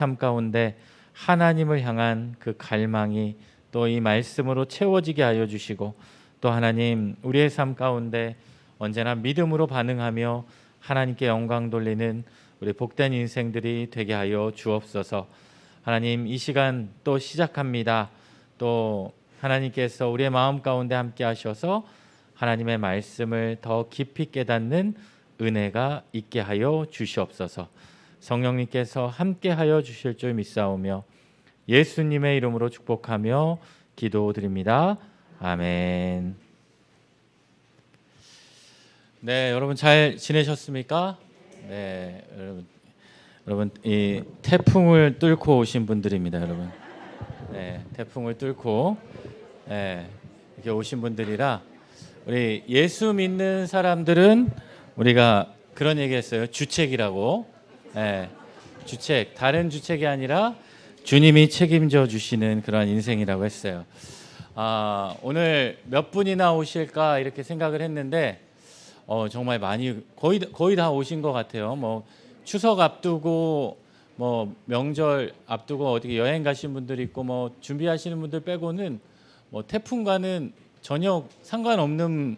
삶 가운데 하나님을 향한 그 갈망이 또 이 말씀으로 채워지게 하여 주시고, 또 하나님 우리의 삶 가운데 언제나 믿음으로 반응하며 하나님께 영광 돌리는 우리 복된 인생들이 되게 하여 주옵소서. 하나님, 이 시간 또 시작합니다. 또 하나님께서 우리의 마음 가운데 함께 하셔서 하나님의 말씀을 더 깊이 깨닫는 은혜가 있게 하여 주시옵소서. 성령님께서 함께 하여 주실 줄 믿사오며 예수님의 이름으로 축복하며 기도드립니다. 아멘. 네, 여러분 잘 지내셨습니까? 네, 여러분 이 태풍을 뚫고 오신 분들입니다, 여러분. 네, 태풍을 뚫고 이렇게 오신 분들이라, 우리 예수 믿는 사람들은 우리가 그런 얘기했어요. 주책이라고. 주책, 다른 주책이 아니라 주님이 책임져 주시는 그런 인생이라고 했어요. 오늘 몇 분이나 오실까 이렇게 생각을 했는데 정말 많이 거의 다 오신 것 같아요. 뭐 추석 앞두고 뭐 명절 앞두고 어디 여행 가신 분들 있고 뭐 준비하시는 분들 빼고는 뭐 태풍과는 전혀 상관없는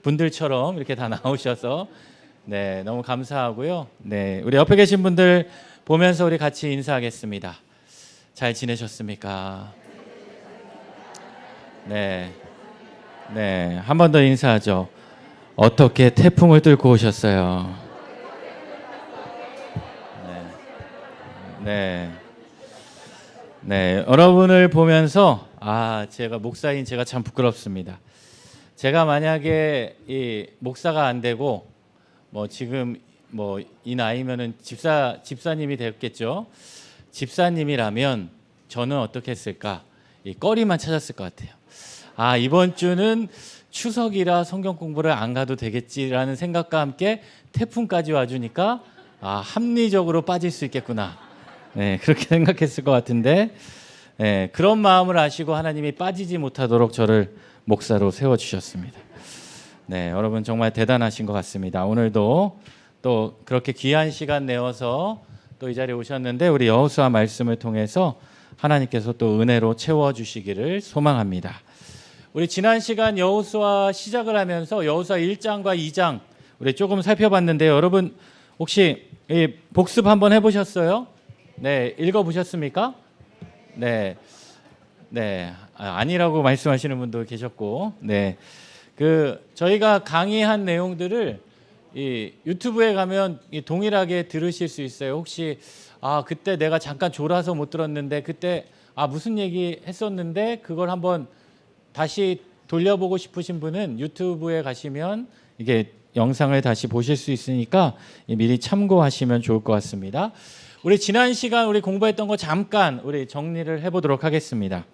분들처럼 이렇게 다 나오셔서 네, 너무 감사하고요. 네, 우리 옆에 계신 분들 보면서 우리 같이 인사하겠습니다. 잘 지내셨습니까? 네, 한 번 더 인사하죠. 어떻게 태풍을 뚫고 오셨어요? 네, 여러분을 보면서 제가 목사인 제가 참 부끄럽습니다. 제가 만약에 이 목사가 안 되고 지금 이 나이면은 집사님이 됐겠죠. 집사님이라면 저는 어떻게 했을까? 이 거리만 찾았을 것 같아요. 이번 주는 추석이라 성경 공부를 안 가도 되겠지라는 생각과 함께 태풍까지 와주니까 합리적으로 빠질 수 있겠구나. 네, 그렇게 생각했을 것 같은데, 그런 마음을 아시고 하나님이 빠지지 못하도록 저를 목사로 세워주셨습니다. 네, 여러분 정말 대단하신 것 같습니다. 오늘도 또 그렇게 귀한 시간 내어서 또 이 자리에 오셨는데, 우리 여호수아 말씀을 통해서 하나님께서 또 은혜로 채워주시기를 소망합니다. 우리 지난 시간 여호수아 시작을 하면서 여호수아 1장과 2장 우리 조금 살펴봤는데요. 여러분 혹시 복습 한번 해보셨어요? 네, 읽어보셨습니까? 네, 아니라고 말씀하시는 분도 계셨고, 네. 저희가 강의한 내용들을 이 유튜브에 가면 동일하게 들으실 수 있어요. 혹시 그때 내가 잠깐 졸아서 못 들었는데 그때 무슨 얘기 했었는데 그걸 한번 다시 돌려보고 싶으신 분은 유튜브에 가시면 이게 영상을 다시 보실 수 있으니까 미리 참고하시면 좋을 것 같습니다. 우리 지난 시간 우리 공부했던 거 잠깐 우리 정리를 해보도록 하겠습니다.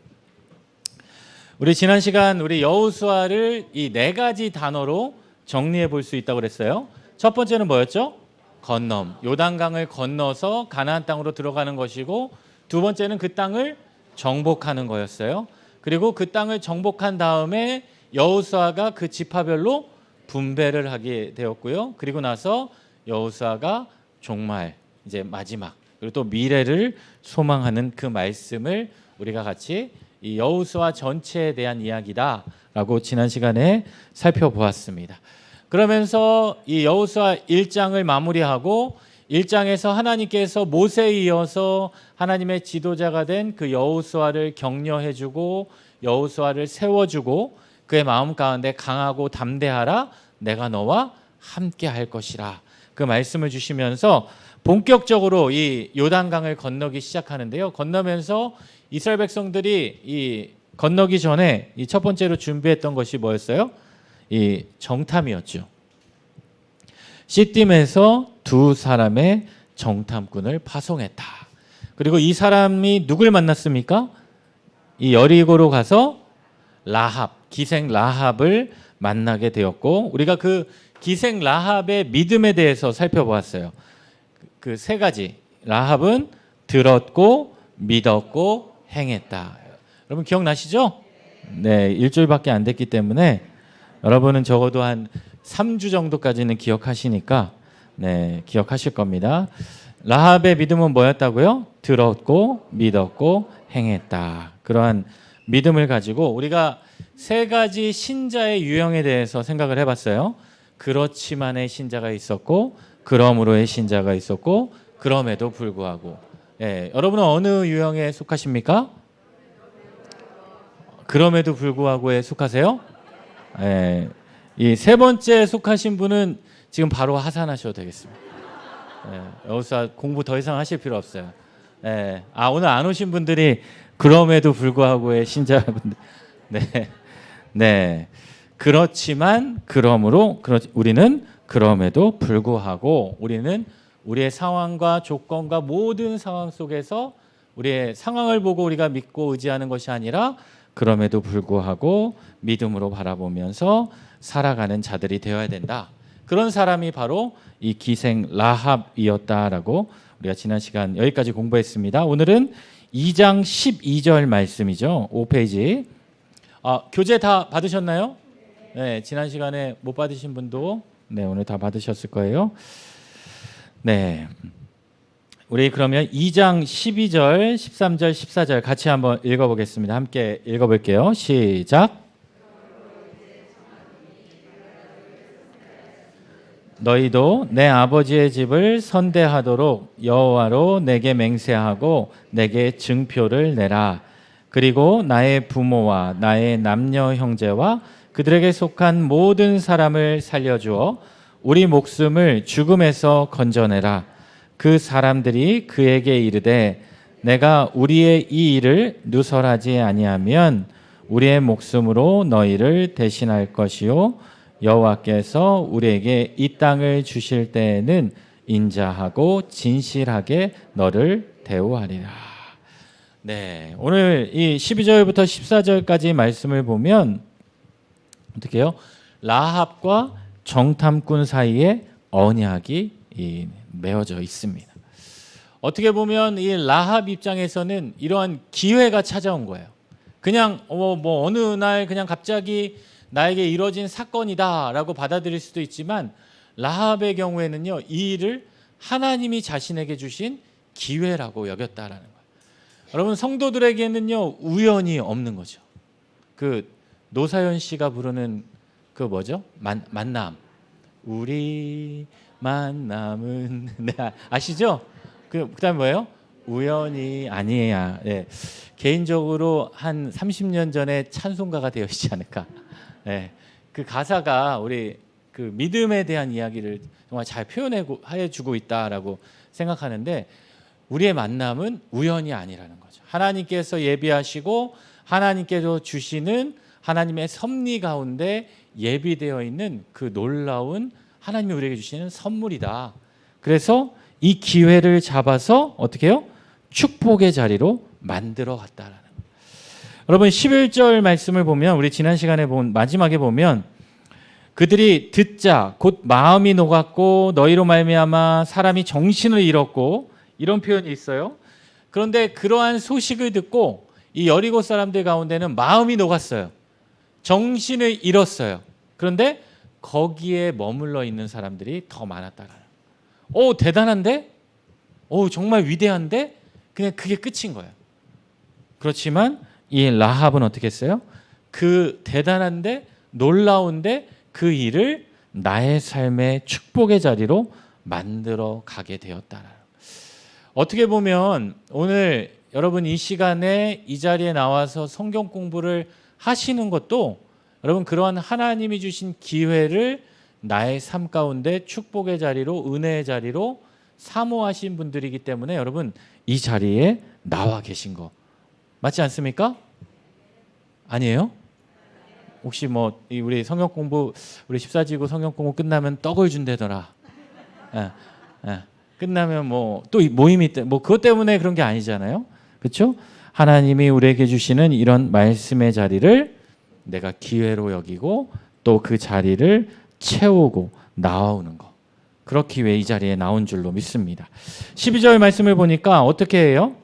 우리 지난 시간 우리 여호수아를 이 4가지 단어로 정리해 볼 수 있다고 그랬어요. 첫 번째는 뭐였죠? 건넘. 요단강을 건너서 가나안 땅으로 들어가는 것이고, 두 번째는 그 땅을 정복하는 거였어요. 그리고 그 땅을 정복한 다음에 여호수아가 그 지파별로 분배를 하게 되었고요. 그리고 나서 여호수아가 종말, 이제 마지막, 그리고 또 미래를 소망하는 그 말씀을 우리가 같이 이 여호수아 전체에 대한 이야기다라고 지난 시간에 살펴보았습니다. 그러면서 이 여호수아 1장을 마무리하고 1장에서 하나님께서 모세에 이어서 하나님의 지도자가 된 그 여호수아를 격려해주고 여호수아를 세워주고 그의 마음 가운데 강하고 담대하라, 내가 너와 함께 할 것이라, 그 말씀을 주시면서 본격적으로 이 요단강을 건너기 시작하는데요. 건너면서 이스라엘 백성들이 이 건너기 전에 이 첫 번째로 준비했던 것이 뭐였어요? 이 정탐이었죠. 시딤에서 2사람의 정탐꾼을 파송했다. 그리고 이 사람이 누굴 만났습니까? 이 여리고로 가서 기생 라합을 만나게 되었고, 우리가 그 기생 라합의 믿음에 대해서 살펴보았어요. 그 3가지. 라합은 들었고 믿었고 행했다. 여러분 기억나시죠? 네, 일주일밖에 안 됐기 때문에 여러분은 적어도 한 3주 정도까지는 기억하시니까 기억하실 겁니다. 라합의 믿음은 뭐였다고요? 들었고 믿었고 행했다. 그러한 믿음을 가지고 우리가 세 가지 신자의 유형에 대해서 생각을 해봤어요. 그렇지만의 신자가 있었고, 그러므로의 신자가 있었고, 그럼에도 불구하고. 예, 여러분은 어느 유형에 속하십니까? 그럼에도 불구하고에 속하세요? 예, 이 세 번째 속하신 분은 지금 바로 하산하셔도 되겠습니다. 예, 여기서 공부 더 이상 하실 필요 없어요. 예, 오늘 안 오신 분들이 그럼에도 불구하고의 신자분들. 네, 네. 그렇지만 그러므로 우리는 그럼에도 불구하고 우리는 우리의 상황과 조건과 모든 상황 속에서 우리의 상황을 보고 우리가 믿고 의지하는 것이 아니라 그럼에도 불구하고 믿음으로 바라보면서 살아가는 자들이 되어야 된다. 그런 사람이 바로 이 기생 라합이었다라고 우리가 지난 시간 여기까지 공부했습니다. 오늘은 2장 12절 말씀이죠. 5페이지. 교재 다 받으셨나요? 네, 지난 시간에 못 받으신 분도 네, 오늘 다 받으셨을 거예요. 네. 우리 그러면 2장 12절, 13절, 14절 같이 한번 읽어보겠습니다. 함께 읽어볼게요. 시작. 너희도 내 아버지의 집을 선대하도록 여호와로 내게 맹세하고 내게 증표를 내라. 그리고 나의 부모와 나의 남녀 형제와 그들에게 속한 모든 사람을 살려주어 우리 목숨을 죽음에서 건져내라. 그 사람들이 그에게 이르되 내가 우리의 이 일을 누설하지 아니하면 우리의 목숨으로 너희를 대신할 것이요 여호와께서 우리에게 이 땅을 주실 때에는 인자하고 진실하게 너를 대우하리라. 네, 오늘 이 12절부터 14절까지 말씀을 보면 어떻게 해요? 라합과 정탐꾼 사이에 언약이 맺어져 있습니다. 어떻게 보면 이 라합 입장에서는 이러한 기회가 찾아온 거예요. 그냥 뭐 어느 날 그냥 갑자기 나에게 이루어진 사건이다라고 받아들일 수도 있지만 라합의 경우에는요, 이 일을 하나님이 자신에게 주신 기회라고 여겼다라는 거예요. 여러분, 성도들에게는요 우연이 없는 거죠. 그 노사연 씨가 부르는 그 뭐죠? 만남. 우리 만남은 네, 아시죠? 그다음 뭐예요? 우연이 아니야. 네. 개인적으로 한 30년 전에 찬송가가 되어 있지 않을까. 네. 그 가사가 우리 그 믿음에 대한 이야기를 정말 잘 표현해주고 있다라고 생각하는데 우리의 만남은 우연이 아니라는 거죠. 하나님께서 예비하시고 하나님께서 주시는 하나님의 섭리 가운데 예비되어 있는 그 놀라운 하나님이 우리에게 주시는 선물이다. 그래서 이 기회를 잡아서 어떻게 해요? 축복의 자리로 만들어 갔다라는 거예요. 여러분 11절 말씀을 보면 우리 지난 시간에 본 마지막에 보면 그들이 듣자 곧 마음이 녹았고 너희로 말미암아 사람이 정신을 잃었고 이런 표현이 있어요. 그런데 그러한 소식을 듣고 이 여리고 사람들 가운데는 마음이 녹았어요. 정신을 잃었어요. 그런데 거기에 머물러 있는 사람들이 더 많았다라는. 대단한데? 정말 위대한데? 그냥 그게 끝인 거예요. 그렇지만 이 라합은 어떻게 했어요? 그 대단한데 놀라운데 그 일을 나의 삶의 축복의 자리로 만들어 가게 되었다라는. 어떻게 보면 오늘 여러분 이 시간에 이 자리에 나와서 성경 공부를 하시는 것도 여러분 그러한 하나님이 주신 기회를 나의 삶 가운데 축복의 자리로 은혜의 자리로 사모하신 분들이기 때문에 여러분 이 자리에 나와 계신 거 맞지 않습니까? 아니에요? 혹시 뭐 우리 성경 공부 우리 14지구 성경 공부 끝나면 떡을 준대더라. 끝나면 뭐 또 모임이 뭐 그것 때문에 그런 게 아니잖아요. 그렇죠? 하나님이 우리에게 주시는 이런 말씀의 자리를 내가 기회로 여기고 또 그 자리를 채우고 나오는 거. 그렇기 위해 이 자리에 나온 줄로 믿습니다. 12절 말씀을 보니까 어떻게 해요?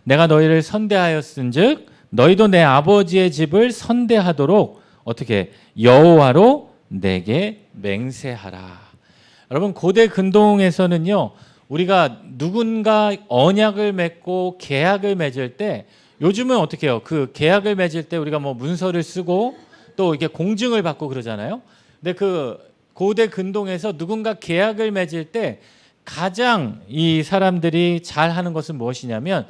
내가 너희를 선대하였은즉 너희도 내 아버지의 집을 선대하도록 어떻게 여호와로 내게 맹세하라. 여러분 고대 근동에서는요 우리가 누군가 언약을 맺고 계약을 맺을 때 요즘은 어떻게 해요? 그 계약을 맺을 때 우리가 뭐 문서를 쓰고 또 이렇게 공증을 받고 그러잖아요. 근데 그 고대 근동에서 누군가 계약을 맺을 때 가장 이 사람들이 잘 하는 것은 무엇이냐면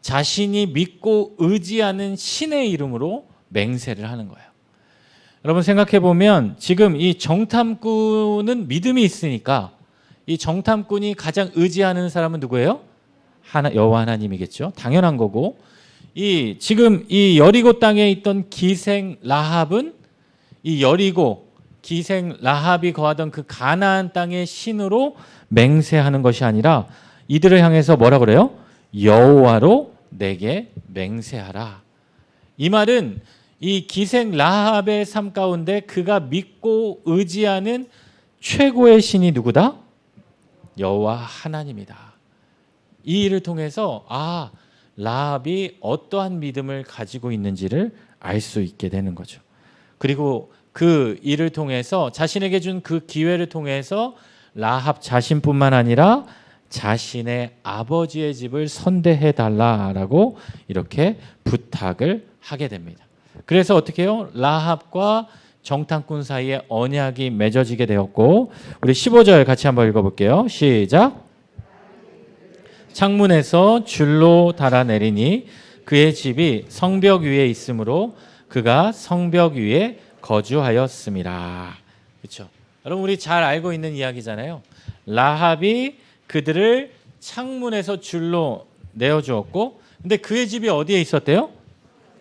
자신이 믿고 의지하는 신의 이름으로 맹세를 하는 거예요. 여러분 생각해 보면 지금 이 정탐꾼은 믿음이 있으니까 이 정탐꾼이 가장 의지하는 사람은 누구예요? 여호와 하나님이겠죠. 당연한 거고 이 지금 이 여리고 땅에 있던 기생 라합은 이 여리고 기생 라합이 거하던 그 가나안 땅의 신으로 맹세하는 것이 아니라 이들을 향해서 뭐라 그래요? 여호와로 내게 맹세하라. 이 말은 이 기생 라합의 삶 가운데 그가 믿고 의지하는 최고의 신이 누구다? 여호와 하나님이다. 이 일을 통해서 라합이 어떠한 믿음을 가지고 있는지를 알 수 있게 되는 거죠. 그리고 그 일을 통해서 자신에게 준 그 기회를 통해서 라합 자신뿐만 아니라 자신의 아버지의 집을 선대해 달라라고 이렇게 부탁을 하게 됩니다. 그래서 어떻게 해요? 라합과 정탐꾼 사이에 언약이 맺어지게 되었고 우리 15절 같이 한번 읽어볼게요. 시작. 창문에서 줄로 달아내리니 그의 집이 성벽 위에 있으므로 그가 성벽 위에 거주하였음이라. 그렇죠? 여러분 우리 잘 알고 있는 이야기잖아요. 라합이 그들을 창문에서 줄로 내어주었고 근데 그의 집이 어디에 있었대요?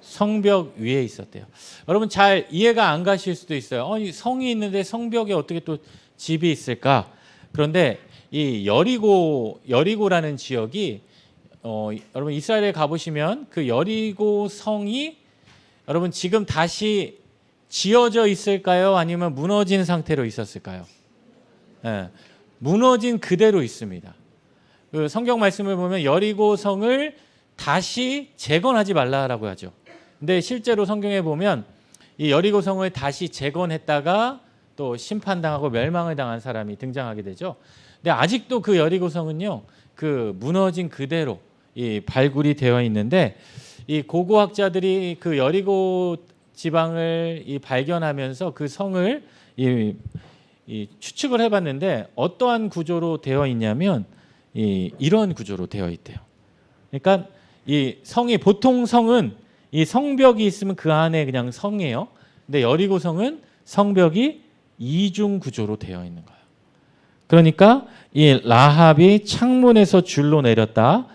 성벽 위에 있었대요. 여러분 잘 이해가 안 가실 수도 있어요. 성이 있는데 성벽에 어떻게 또 집이 있을까? 그런데 이 여리고라는 지역이 여러분 이스라엘에 가보시면 그 여리고 성이 여러분 지금 다시 지어져 있을까요? 아니면 무너진 상태로 있었을까요? 네, 무너진 그대로 있습니다. 그 성경 말씀을 보면 여리고 성을 다시 재건하지 말라라고 하죠. 근데 실제로 성경에 보면 이 여리고 성을 다시 재건했다가 또 심판당하고 멸망을 당한 사람이 등장하게 되죠. 근데 아직도 그 여리고 성은요, 그 무너진 그대로 이 발굴이 되어 있는데 이 고고학자들이 그 여리고 지방을 발견하면서 그 성을 추측을 해봤는데 어떠한 구조로 되어 있냐면 이런 구조로 되어 있대요. 그러니까 이 성이 보통 성은 이 성벽이 있으면 그 안에 그냥 성이에요. 근데 여리고 성은 성벽이 이중 구조로 되어 있는 거예요. 그러니까 이 라합이 창문에서 줄로 내렸죠.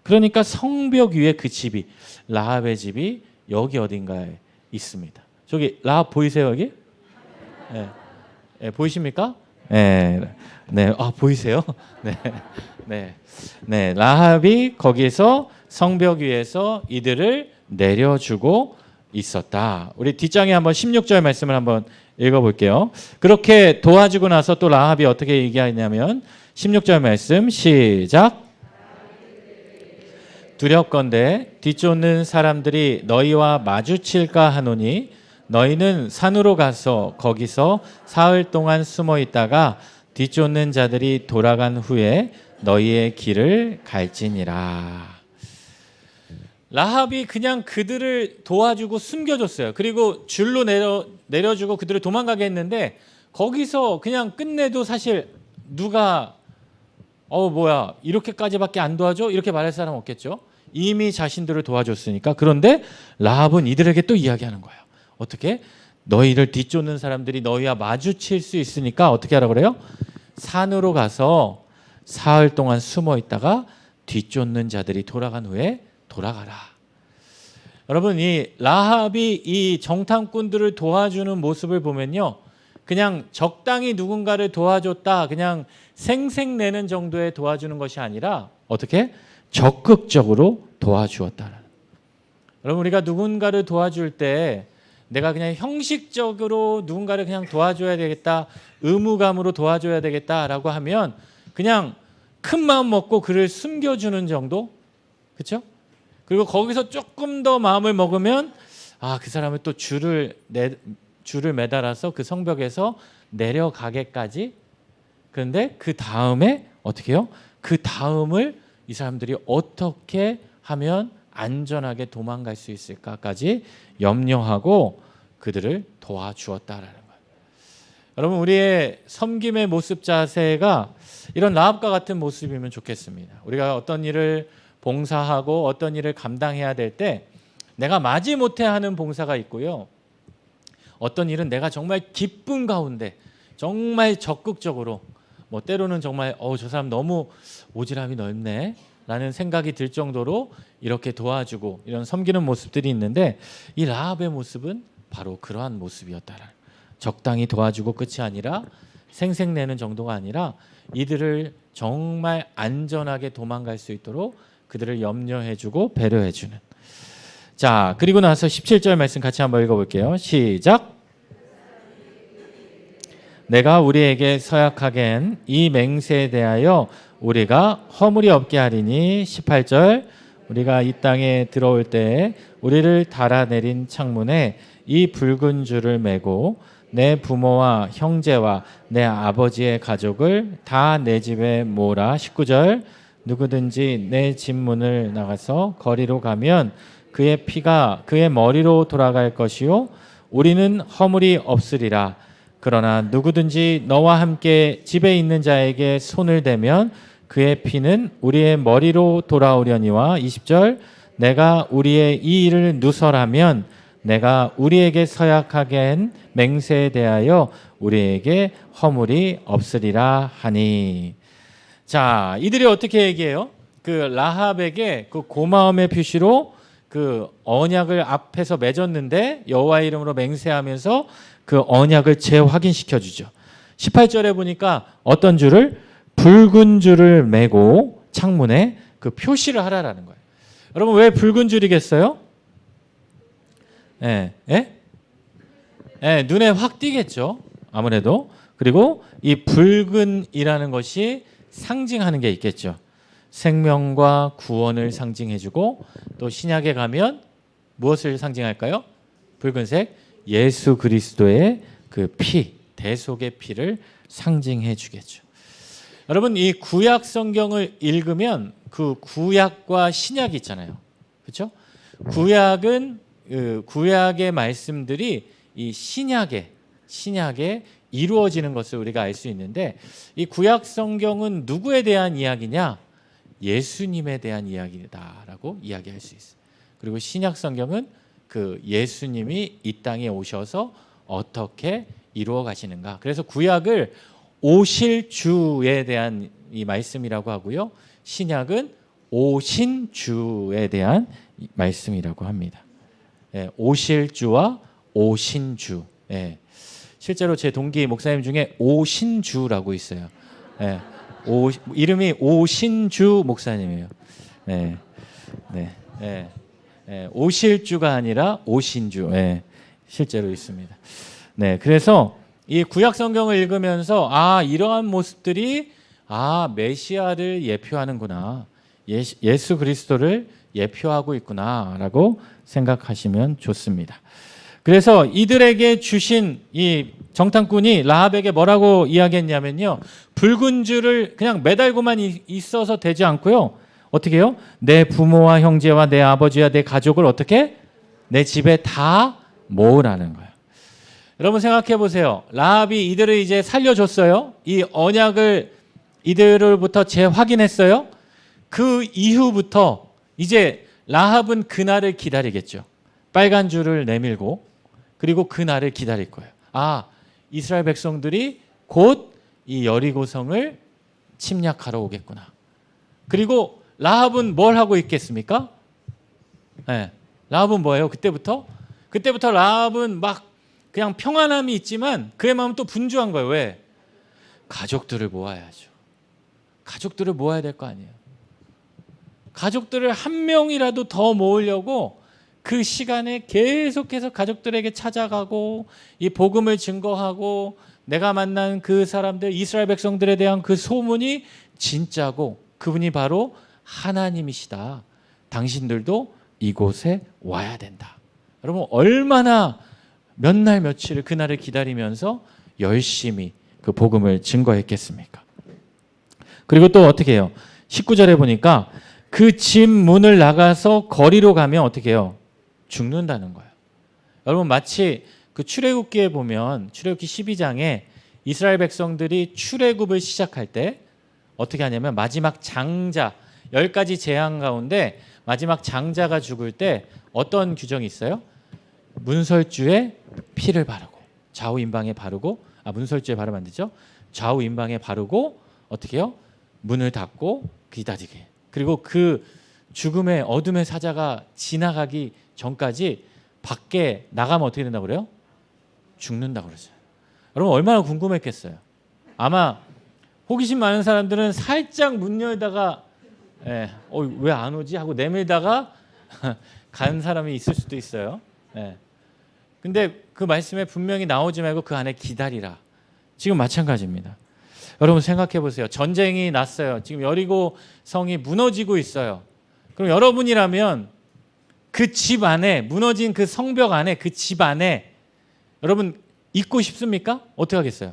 그러니까 성벽 위에 그 집이 라합의 집이 여기 어딘가에 있습니다. 저기 라합 보이세요 여기? 네, 네 보이십니까? 네, 네, 보이세요? 네, 네, 네, 라합이 거기서 성벽 위에서 이들을 내려주고 있었다. 우리 뒷장에 한번 16절 말씀을 한번 읽어볼게요. 그렇게 도와주고 나서 또 라합이 어떻게 얘기하냐면 16절 말씀 시작. 두렵건대 뒤쫓는 사람들이 너희와 마주칠까 하노니 너희는 산으로 가서 거기서 사흘 동안 숨어 있다가 뒤쫓는 자들이 돌아간 후에 너희의 길을 갈지니라. 라합이 그냥 그들을 도와주고 숨겨줬어요. 그리고 줄로 내려주고 그들을 도망가게 했는데 거기서 그냥 끝내도 사실 누가 뭐야 이렇게까지밖에 안 도와줘? 이렇게 말할 사람 없겠죠. 이미 자신들을 도와줬으니까. 그런데 라합은 이들에게 또 이야기하는 거예요. 어떻게? 너희를 뒤쫓는 사람들이 너희와 마주칠 수 있으니까 어떻게 하라고 그래요? 산으로 가서 사흘 동안 숨어 있다가 뒤쫓는 자들이 돌아간 후에 돌아가라. 여러분 이 라합이 이 정탐꾼들을 도와주는 모습을 보면요. 그냥 적당히 누군가를 도와줬다. 그냥 생색내는 정도의 도와주는 것이 아니라 어떻게? 적극적으로 도와주었다. 여러분 우리가 누군가를 도와줄 때 내가 그냥 형식적으로 누군가를 그냥 도와줘야 되겠다. 의무감으로 도와줘야 되겠다라고 하면 그냥 큰 마음 먹고 그를 숨겨주는 정도? 그렇죠? 그리고 거기서 조금 더 마음을 먹으면 그 사람을 또 줄을 매달아서 그 성벽에서 내려가게까지. 그런데 그 다음에 어떻게 해요? 그 다음을 이 사람들이 어떻게 하면 안전하게 도망갈 수 있을까까지 염려하고 그들을 도와주었다라는 거예요. 여러분, 우리의 섬김의 모습 자세가 이런 라합과 같은 모습이면 좋겠습니다. 우리가 어떤 일을 봉사하고 어떤 일을 감당해야 될 때 내가 마지못해 하는 봉사가 있고요. 어떤 일은 내가 정말 기쁨 가운데 정말 적극적으로 뭐 때로는 정말 저 사람 너무 오지랖이 넓네 라는 생각이 들 정도로 이렇게 도와주고 이런 섬기는 모습들이 있는데 이 라합의 모습은 바로 그러한 모습이었다라는, 적당히 도와주고 끝이 아니라 생색내는 정도가 아니라 이들을 정말 안전하게 도망갈 수 있도록 그들을 염려해주고 배려해주는. 자, 그리고 나서 17절 말씀 같이 한번 읽어볼게요. 시작. 내가 우리에게 서약하겐 이 맹세에 대하여 우리가 허물이 없게 하리니. 18절. 우리가 이 땅에 들어올 때 우리를 달아내린 창문에 이 붉은 줄을 매고 내 부모와 형제와 내 아버지의 가족을 다 내 집에 모으라. 19절. 누구든지 내 집 문을 나가서 거리로 가면 그의 피가 그의 머리로 돌아갈 것이요 우리는 허물이 없으리라. 그러나 누구든지 너와 함께 집에 있는 자에게 손을 대면 그의 피는 우리의 머리로 돌아오려니와. 20절. 내가 우리의 이 일을 누설하면 내가 우리에게 서약하겐 맹세에 대하여 우리에게 허물이 없으리라 하니. 자, 이들이 어떻게 얘기해요? 그 라합에게 그 고마움의 표시로 그 언약을 앞에서 맺었는데 여호와의 이름으로 맹세하면서 그 언약을 재확인시켜 주죠. 18절에 보니까 어떤 줄을? 붉은 줄을 매고 창문에 그 표시를 하라라는 거예요. 여러분, 왜 붉은 줄이겠어요? 눈에 확 띄겠죠. 아무래도. 그리고 이 붉은이라는 것이 상징하는 게 있겠죠. 생명과 구원을 상징해주고 또 신약에 가면 무엇을 상징할까요? 붉은색, 예수 그리스도의 그 피, 대속의 피를 상징해 주겠죠. 여러분, 이 구약 성경을 읽으면 그 구약과 신약이 있잖아요. 그렇죠? 구약은 구약의 말씀들이 이 신약에 이루어지는 것을 우리가 알 수 있는데 이 구약 성경은 누구에 대한 이야기냐? 예수님에 대한 이야기다라고 이야기할 수 있어요. 그리고 신약 성경은 그 예수님이 이 땅에 오셔서 어떻게 이루어 가시는가. 그래서 구약을 오실 주에 대한 이 말씀이라고 하고요. 신약은 오신 주에 대한 말씀이라고 합니다. 오실 주와 오신 주. 실제로 제 동기 목사님 중에 오신주라고 있어요. 이름이 오신주 목사님이에요. 오실주가 아니라 오신주. 실제로 있습니다. 그래서 이 구약 성경을 읽으면서 이러한 모습들이 메시아를 예표하는구나. 예수 그리스도를 예표하고 있구나라고 생각하시면 좋습니다. 그래서 이들에게 주신 이 정탐꾼이 라합에게 뭐라고 이야기했냐면요. 붉은 줄을 그냥 매달고만 있어서 되지 않고요. 어떻게 해요? 내 부모와 형제와 내 아버지와 내 가족을 어떻게? 내 집에 다 모으라는 거예요. 여러분 생각해 보세요. 라합이 이들을 이제 살려줬어요. 이 언약을 이들로부터 재확인했어요. 그 이후부터 이제 라합은 그날을 기다리겠죠. 빨간 줄을 내밀고 그리고 그날을 기다릴 거예요. 이스라엘 백성들이 곧 이 여리고성을 침략하러 오겠구나. 그리고 라합은 뭘 하고 있겠습니까? 라합은 뭐예요? 그때부터 라합은 막 그냥 평안함이 있지만 그의 마음은 또 분주한 거예요. 왜? 가족들을 모아야죠. 가족들을 모아야 될 거 아니에요. 가족들을 한 명이라도 더 모으려고 그 시간에 계속해서 가족들에게 찾아가고 이 복음을 증거하고 내가 만난 그 사람들, 이스라엘 백성들에 대한 그 소문이 진짜고 그분이 바로 하나님이시다. 당신들도 이곳에 와야 된다. 여러분 얼마나 몇 날 며칠을 그날을 기다리면서 열심히 그 복음을 증거했겠습니까? 그리고 또 어떻게 해요? 19절에 보니까 그 집 문을 나가서 거리로 가면 어떻게 해요? 죽는다는 거예요. 여러분 마치 그 출애굽기에 보면 출애굽기 12장에 이스라엘 백성들이 출애굽을 시작할 때 어떻게 하냐면 마지막 장자 10가지 재앙 가운데 마지막 장자가 죽을 때 어떤 규정이 있어요? 문설주에 피를 바르고 좌우 임방에 바르고 문설주에 바르면 안 되죠. 좌우 임방에 바르고 어떻게 해요? 문을 닫고 기다리게. 그리고 그 죽음의 어둠의 사자가 지나가기 전까지 밖에 나가면 어떻게 된다고 그래요? 죽는다고 그러죠. 여러분 얼마나 궁금했겠어요. 아마 호기심 많은 사람들은 살짝 문 열다가 왜 안 오지 하고 내밀다가 간 사람이 있을 수도 있어요. 근데 그 말씀에 분명히 나오지 말고 그 안에 기다리라. 지금 마찬가지입니다. 여러분 생각해 보세요. 전쟁이 났어요. 지금 여리고 성이 무너지고 있어요. 그럼 여러분이라면 그 집 안에 무너진 그 성벽 안에 그 집 안에 여러분 있고 싶습니까? 어떻게 하겠어요?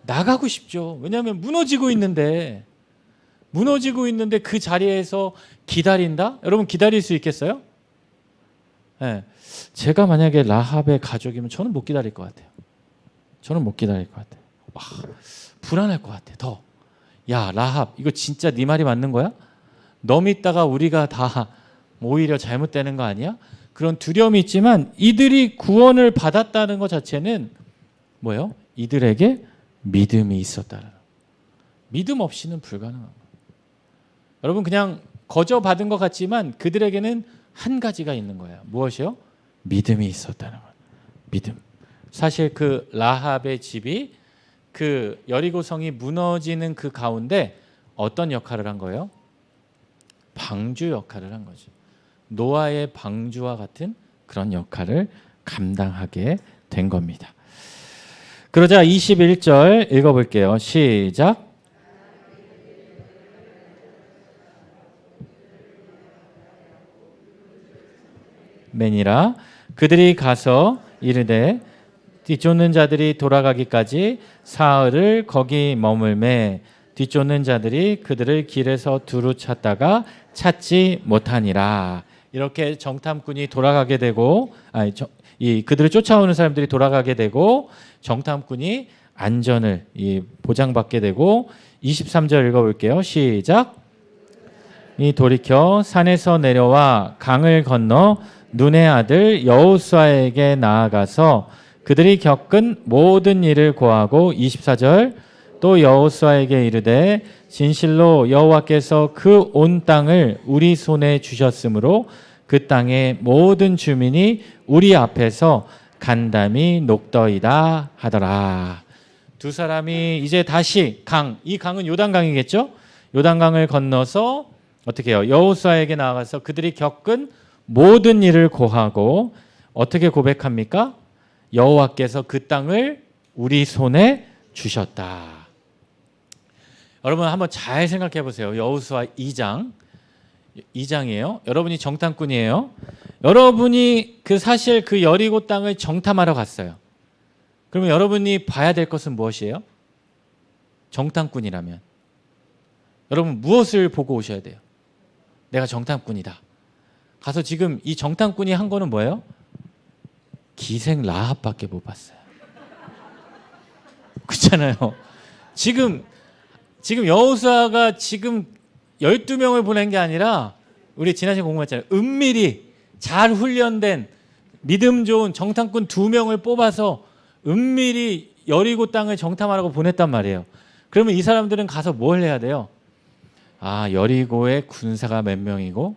나가고 싶죠. 왜냐하면 무너지고 있는데 그 자리에서 기다린다? 여러분 기다릴 수 있겠어요? 제가 만약에 라합의 가족이면 저는 못 기다릴 것 같아요. 저는 못 기다릴 것 같아요. 불안할 것 같아. 더. 야 라합 이거 진짜 네 말이 맞는 거야? 너 믿다가 우리가 다 오히려 잘못되는 거 아니야? 그런 두려움이 있지만 이들이 구원을 받았다는 것 자체는 뭐예요? 이들에게 믿음이 있었다는 거. 믿음 없이는 불가능한 거예요. 여러분 그냥 거저 받은 것 같지만 그들에게는 한 가지가 있는 거예요. 무엇이요? 믿음이 있었다는 거예요. 믿음. 사실 그 라합의 집이 그 여리고성이 무너지는 그 가운데 어떤 역할을 한 거예요? 방주 역할을 한 거죠. 노아의 방주와 같은 그런 역할을 감당하게 된 겁니다. 그러자 21절 읽어볼게요. 시작. 매니라 그들이 가서 이르되 뒤쫓는 자들이 돌아가기까지 사흘을 거기 머물매 뒤쫓는 자들이 그들을 길에서 두루 찾다가 찾지 못하니라. 이렇게 정탐꾼이 돌아가게 되고 그들을 쫓아오는 사람들이 돌아가게 되고 정탐꾼이 안전을 보장받게 되고 23절 읽어볼게요. 시작. 이 돌이켜 산에서 내려와 강을 건너 눈의 아들 여호수아에게 나아가서 그들이 겪은 모든 일을 고하고 24절 또 여호수아에게 이르되 진실로 여호와께서 그 온 땅을 우리 손에 주셨으므로 그 땅의 모든 주민이 우리 앞에서 간담이 녹더이다 하더라. 두 사람이 이제 다시 이 강은 요단강이겠죠? 요단강을 건너서 어떻게 해요? 여호수아에게 나아가서 그들이 겪은 모든 일을 고하고 어떻게 고백합니까? 여호와께서 그 땅을 우리 손에 주셨다. 여러분 한번 잘 생각해 보세요. 여호수아 2장이에요. 여러분이 정탐꾼이에요. 여러분이 사실 그 여리고 땅을 정탐하러 갔어요. 그러면 여러분이 봐야 될 것은 무엇이에요? 정탐꾼이라면 여러분 무엇을 보고 오셔야 돼요? 내가 정탐꾼이다. 가서 지금 이 정탐꾼이 한 거는 뭐예요? 기생 라합밖에 못 봤어요. 그렇잖아요. 지금 여호수아가 지금 12명을 보낸 게 아니라 우리 지난 시간에 공부했잖아요. 은밀히 잘 훈련된 믿음 좋은 정탐꾼 2명을 뽑아서 은밀히 여리고 땅을 정탐하라고 보냈단 말이에요. 그러면 이 사람들은 가서 뭘 해야 돼요? 여리고에 군사가 몇 명이고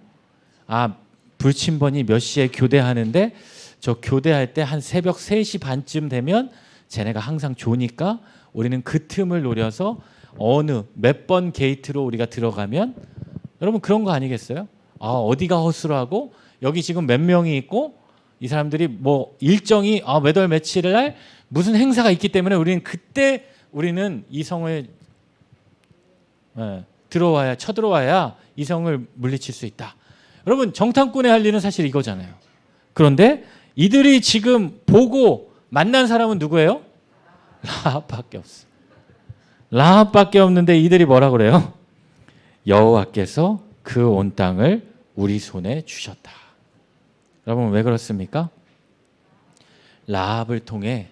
불침번이 몇 시에 교대하는데 저 교대할 때 한 새벽 3시 반쯤 되면 쟤네가 항상 조니까 우리는 그 틈을 노려서 몇 번 게이트로 우리가 들어가면 여러분 그런 거 아니겠어요? 어디가 허술하고 여기 지금 몇 명이 있고 이 사람들이 뭐 일정이 몇 월 며칠을 날 무슨 행사가 있기 때문에 우리는 이 성을 쳐들어와야 이 성을 물리칠 수 있다. 여러분 정탐꾼의 할 일은 사실 이거잖아요. 그런데 이들이 지금 보고 만난 사람은 누구예요? 라합밖에 없어요. 라합밖에 없는데 이들이 뭐라 그래요? 여호와께서 그 온 땅을 우리 손에 주셨다. 여러분 왜 그렇습니까? 라합을 통해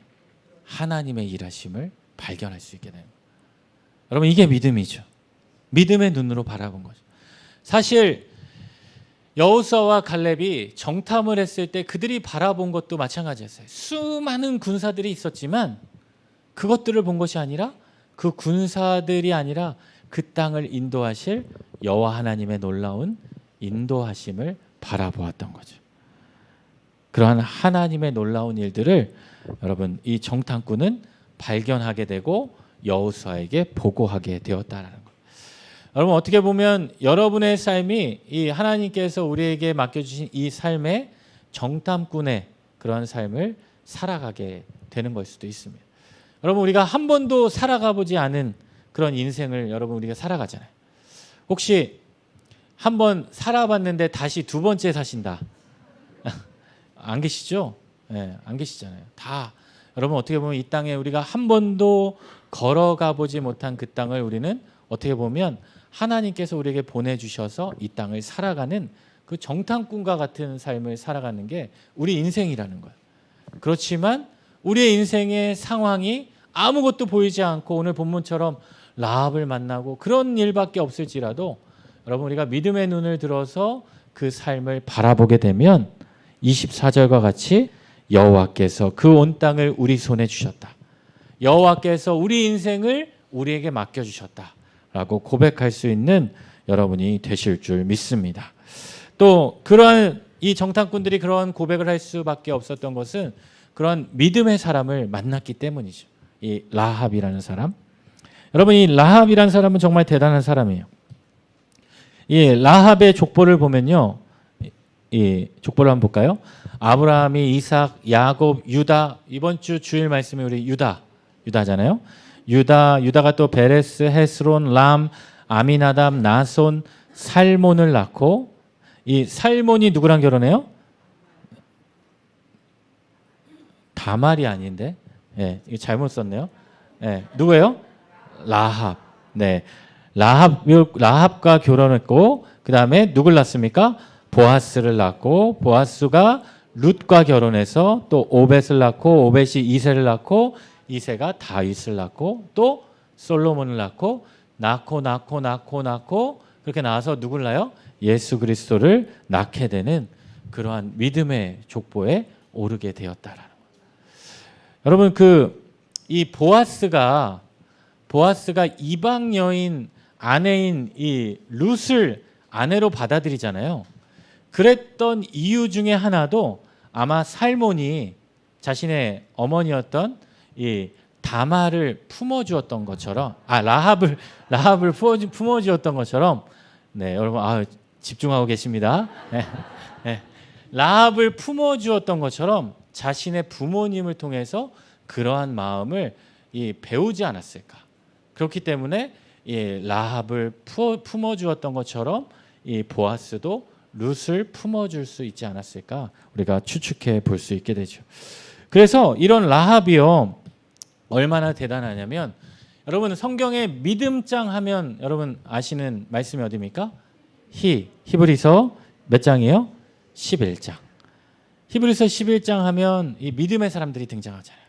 하나님의 일하심을 발견할 수 있게 됩니다. 여러분 이게 믿음이죠. 믿음의 눈으로 바라본 거죠. 사실 여호수아와 갈렙이 정탐을 했을 때 그들이 바라본 것도 마찬가지였어요. 수많은 군사들이 있었지만 그것들을 본 것이 아니라 그 군사들이 아니라 그 땅을 인도하실 여호와 하나님의 놀라운 인도하심을 바라보았던 거죠. 그러한 하나님의 놀라운 일들을 여러분 이 정탐꾼은 발견하게 되고 여호수아에게 보고하게 되었다라는 거예요. 여러분 어떻게 보면 여러분의 삶이 이 하나님께서 우리에게 맡겨주신 이 삶의 정탐꾼의 그런 삶을 살아가게 되는 걸 수도 있습니다. 여러분 우리가 한 번도 살아가 보지 않은 그런 인생을 여러분 우리가 살아가잖아요. 혹시 한 번 살아봤는데 다시 두 번째 사신다? 안 계시죠? 네, 안 계시잖아요. 다 여러분 어떻게 보면 이 땅에 우리가 한 번도 걸어가 보지 못한 그 땅을 우리는 어떻게 보면 하나님께서 우리에게 보내주셔서 이 땅을 살아가는 그 정탐꾼과 같은 삶을 살아가는 게 우리 인생이라는 거예요. 그렇지만 우리의 인생의 상황이 아무것도 보이지 않고 오늘 본문처럼 라합을 만나고 그런 일밖에 없을지라도 여러분 우리가 믿음의 눈을 들어서 그 삶을 바라보게 되면 24절과 같이 여호와께서 그 온 땅을 우리 손에 주셨다. 여호와께서 우리 인생을 우리에게 맡겨주셨다 라고 고백할 수 있는 여러분이 되실 줄 믿습니다. 또 그러한 이 정탐꾼들이 그러한 고백을 할 수밖에 없었던 것은 그러한 믿음의 사람을 만났기 때문이죠. 이 라합이라는 사람. 여러분 이 라합이라는 사람은 정말 대단한 사람이에요. 이 라합의 족보를 보면요. 이 족보를 한번 볼까요? 아브라함이 이삭, 야곱, 유다. 이번 주 주일 말씀이 우리 유다잖아요. 유다가 또 베레스, 헤스론, 람, 아미나답, 나손, 살몬을 낳고 이 살몬이 누구랑 결혼해요? 다말이 아닌데, 네, 이거 잘못 썼네요. 네, 누구예요? 라합. 네, 라합과 결혼했고 그 다음에 누굴 낳습니까? 보아스를 낳고 보아스가 룻과 결혼해서 또 오벳을 낳고 오벳이 이새를 낳고 이새가 다윗을 낳고 또 솔로몬을 낳고 그렇게 낳아서 누굴 낳아요? 예수 그리스도를 낳게 되는 그러한 믿음의 족보에 오르게 되었다라는 거예요. 여러분 이 보아스가 이방 여인 아내인 이 룻을 아내로 받아들이잖아요. 그랬던 이유 중에 하나도 아마 살몬이 자신의 어머니였던 이 다말을 품어주었던 것처럼 라합을 품어주었던 것처럼 네 여러분 집중하고 계십니다. 네, 네. 라합을 품어주었던 것처럼 자신의 부모님을 통해서 그러한 마음을 배우지 않았을까? 그렇기 때문에 라합을 품어주었던 것처럼 이 보아스도 룻을 품어줄 수 있지 않았을까? 우리가 추측해 볼 수 있게 되죠. 그래서 이런 라합이요 얼마나 대단하냐면 여러분 성경에 믿음장 하면 여러분 아시는 말씀이 어디입니까? 히브리서 몇 장이에요? 11장. 히브리서 11장 하면 이 믿음의 사람들이 등장하잖아요.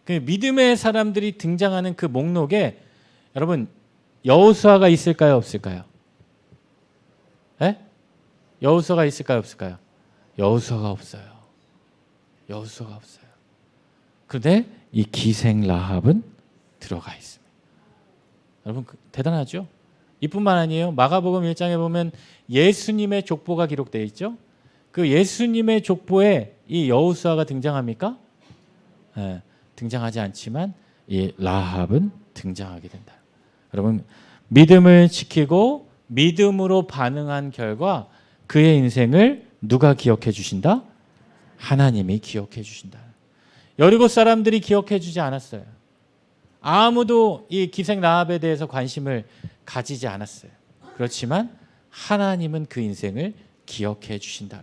그 믿음의 사람들이 등장하는 그 목록에 여러분 여호수아가 있을까요? 없을까요? 네? 여호수아가 있을까요? 없을까요? 여호수아가 없어요. 여호수아가 없어요. 그런데 이 기생 라합은 들어가 있습니다. 여러분 대단하죠? 이뿐만 아니에요. 마가복음 1장에 보면 예수님의 족보가 기록되어 있죠. 그 예수님의 족보에 이 여호수아가 등장합니까? 네, 등장하지 않지만 이 라합은 등장하게 된다. 여러분 믿음을 지키고 믿음으로 반응한 결과 그의 인생을 누가 기억해 주신다? 하나님이 기억해 주신다. 여리고 사람들이 기억해 주지 않았어요. 아무도 이 기생 라합에 대해서 관심을 가지지 않았어요. 그렇지만 하나님은 그 인생을 기억해 주신다.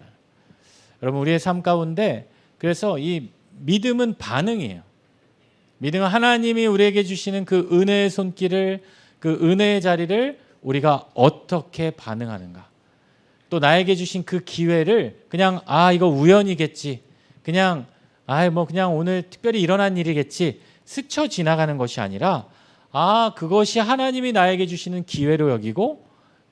여러분 우리의 삶 가운데 그래서 이 믿음은 반응이에요. 믿음은 하나님이 우리에게 주시는 그 은혜의 손길을, 그 은혜의 자리를 우리가 어떻게 반응하는가. 또 나에게 주신 그 기회를 그냥 이거 우연이겠지, 그냥 그냥 오늘 특별히 일어난 일이겠지 스쳐 지나가는 것이 아니라 그것이 하나님이 나에게 주시는 기회로 여기고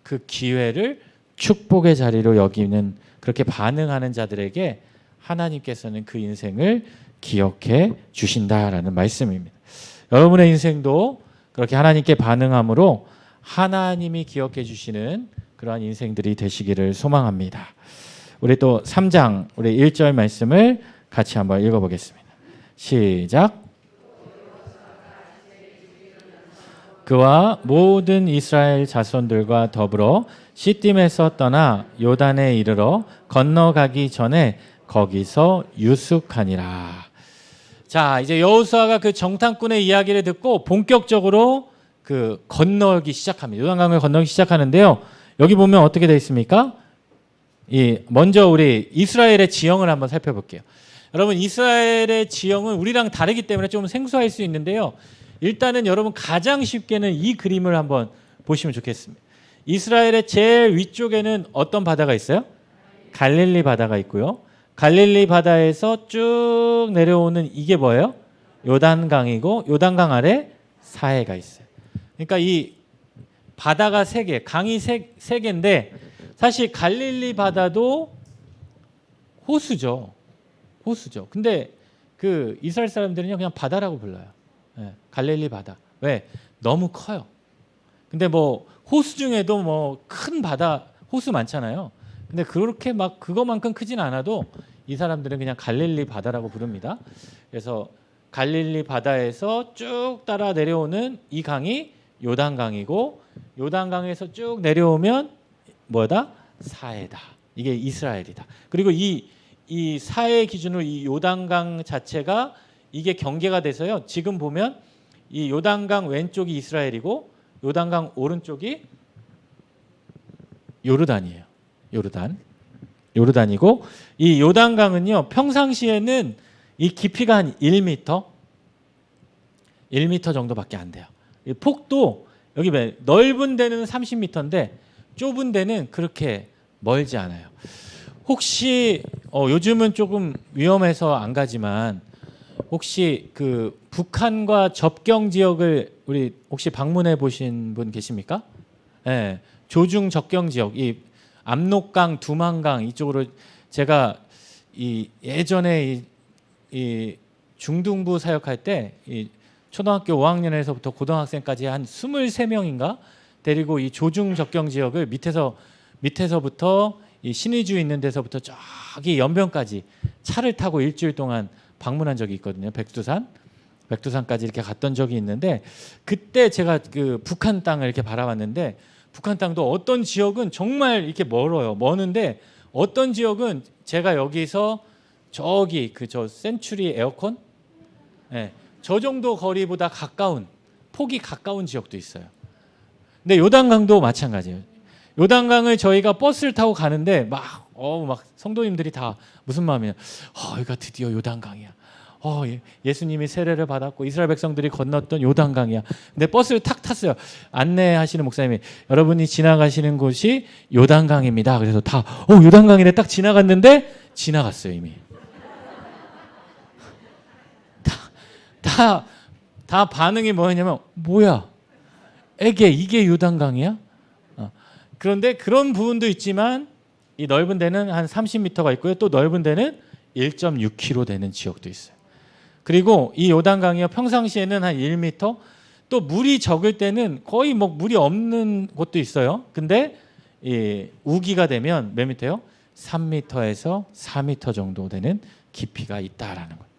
그 기회를 축복의 자리로 여기는, 그렇게 반응하는 자들에게 하나님께서는 그 인생을 기억해 주신다라는 말씀입니다. 여러분의 인생도 그렇게 하나님께 반응함으로 하나님이 기억해 주시는 그러한 인생들이 되시기를 소망합니다. 우리 또 3장 우리 1절 말씀을 같이 한번 읽어보겠습니다. 시작. 그와 모든 이스라엘 자손들과 더불어 시딤에서 떠나 요단에 이르러 건너가기 전에 거기서 유숙하니라. 자, 이제 여호수아가 그 정탐꾼의 이야기를 듣고 본격적으로 그 건너기 시작합니다. 요단강을 건너기 시작하는데요. 여기 보면 어떻게 되어 있습니까? 먼저 우리 이스라엘의 지형을 한번 살펴볼게요. 여러분, 이스라엘의 지형은 우리랑 다르기 때문에 좀 생소할 수 있는데요. 일단은 여러분 가장 쉽게는 이 그림을 한번 보시면 좋겠습니다. 이스라엘의 제일 위쪽에는 어떤 바다가 있어요? 갈릴리 바다가 있고요. 갈릴리 바다에서 쭉 내려오는 이게 뭐예요? 요단강이고, 요단강 아래 사해가 있어요. 그러니까 이 바다가 세 개, 강이 세 개인데 사실 갈릴리 바다도 호수죠. 근데 그 이스라엘 사람들은요 그냥 바다라고 불러요. 갈릴리 바다. 왜? 너무 커요. 근데 뭐 호수 중에도 뭐 큰 바다, 호수 많잖아요. 근데 그렇게 막 그거만큼 크진 않아도 이 사람들은 그냥 갈릴리 바다라고 부릅니다. 그래서 갈릴리 바다에서 쭉 따라 내려오는 이 강이 요단강이고, 요단강에서 쭉 내려오면 뭐다? 사해다. 이게 이스라엘이다. 그리고 이 사해 기준으로 이 요단강 자체가 이게 경계가 돼서요. 지금 보면 이 요단강 왼쪽이 이스라엘이고 요단강 오른쪽이 요르단이에요. 요르단이고, 이 요단강은요 평상시에는 이 깊이가 한 1m 정도밖에 안 돼요. 이 폭도 여기 넓은 데는 30m인데 좁은 데는 그렇게 멀지 않아요. 혹시 요즘은 조금 위험해서 안 가지만 혹시 그 북한과 접경 지역을 우리 혹시 방문해 보신 분 계십니까? 네, 조중 접경 지역, 이 압록강, 두만강 이쪽으로 제가 이 예전에 이 중등부 사역할 때 이 초등학교 5학년에서부터 고등학생까지 한 23명인가 데리고 이 조중 접경 지역을 밑에서부터 이 신의주 있는 데서부터 저기 연변까지 차를 타고 일주일 동안 방문한 적이 있거든요. 백두산까지 이렇게 갔던 적이 있는데, 그때 제가 그 북한 땅을 이렇게 바라봤는데, 북한 땅도 어떤 지역은 정말 이렇게 멀어요. 머는데 어떤 지역은 제가 여기서 저기 저 센츄리 에어컨, 저 정도 거리보다 폭이 가까운 지역도 있어요. 근데 요단강도 마찬가지예요. 요단강을 저희가 버스를 타고 가는데 막 성도님들이 다 무슨 마음이냐? 여기가 드디어 요단강이야. 예수님이 세례를 받았고 이스라엘 백성들이 건넜던 요단강이야. 근데 버스를 탁 탔어요. 안내하시는 목사님이 여러분이 지나가시는 곳이 요단강입니다. 그래서 다 요단강이래 딱 지나갔는데 지나갔어요 이미. 다 반응이 뭐였냐면 뭐야? 이게 요단강이야? 그런데 그런 부분도 있지만 이 넓은 데는 한 30m가 있고요. 또 넓은 데는 1.6km 되는 지역도 있어요. 그리고 이 요단강이요 평상시에는 한 1m, 또 물이 적을 때는 거의 뭐 물이 없는 곳도 있어요. 근데 이 우기가 되면 몇 미터요? 3m에서 4m 정도 되는 깊이가 있다라는 거예요.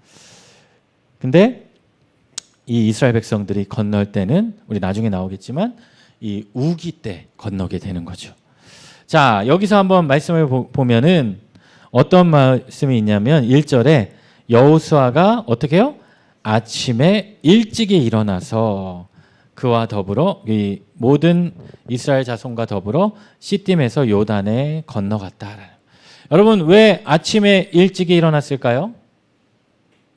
근데 이 이스라엘 백성들이 건널 때는 우리 나중에 나오겠지만 이 우기 때 건너게 되는 거죠. 자, 여기서 한번 말씀을 보면은 어떤 말씀이 있냐면 1절에 여호수아가 어떻게 해요? 아침에 일찍이 일어나서 그와 더불어 이 모든 이스라엘 자손과 더불어 시딤에서 요단에 건너갔다. 여러분, 왜 아침에 일찍이 일어났을까요?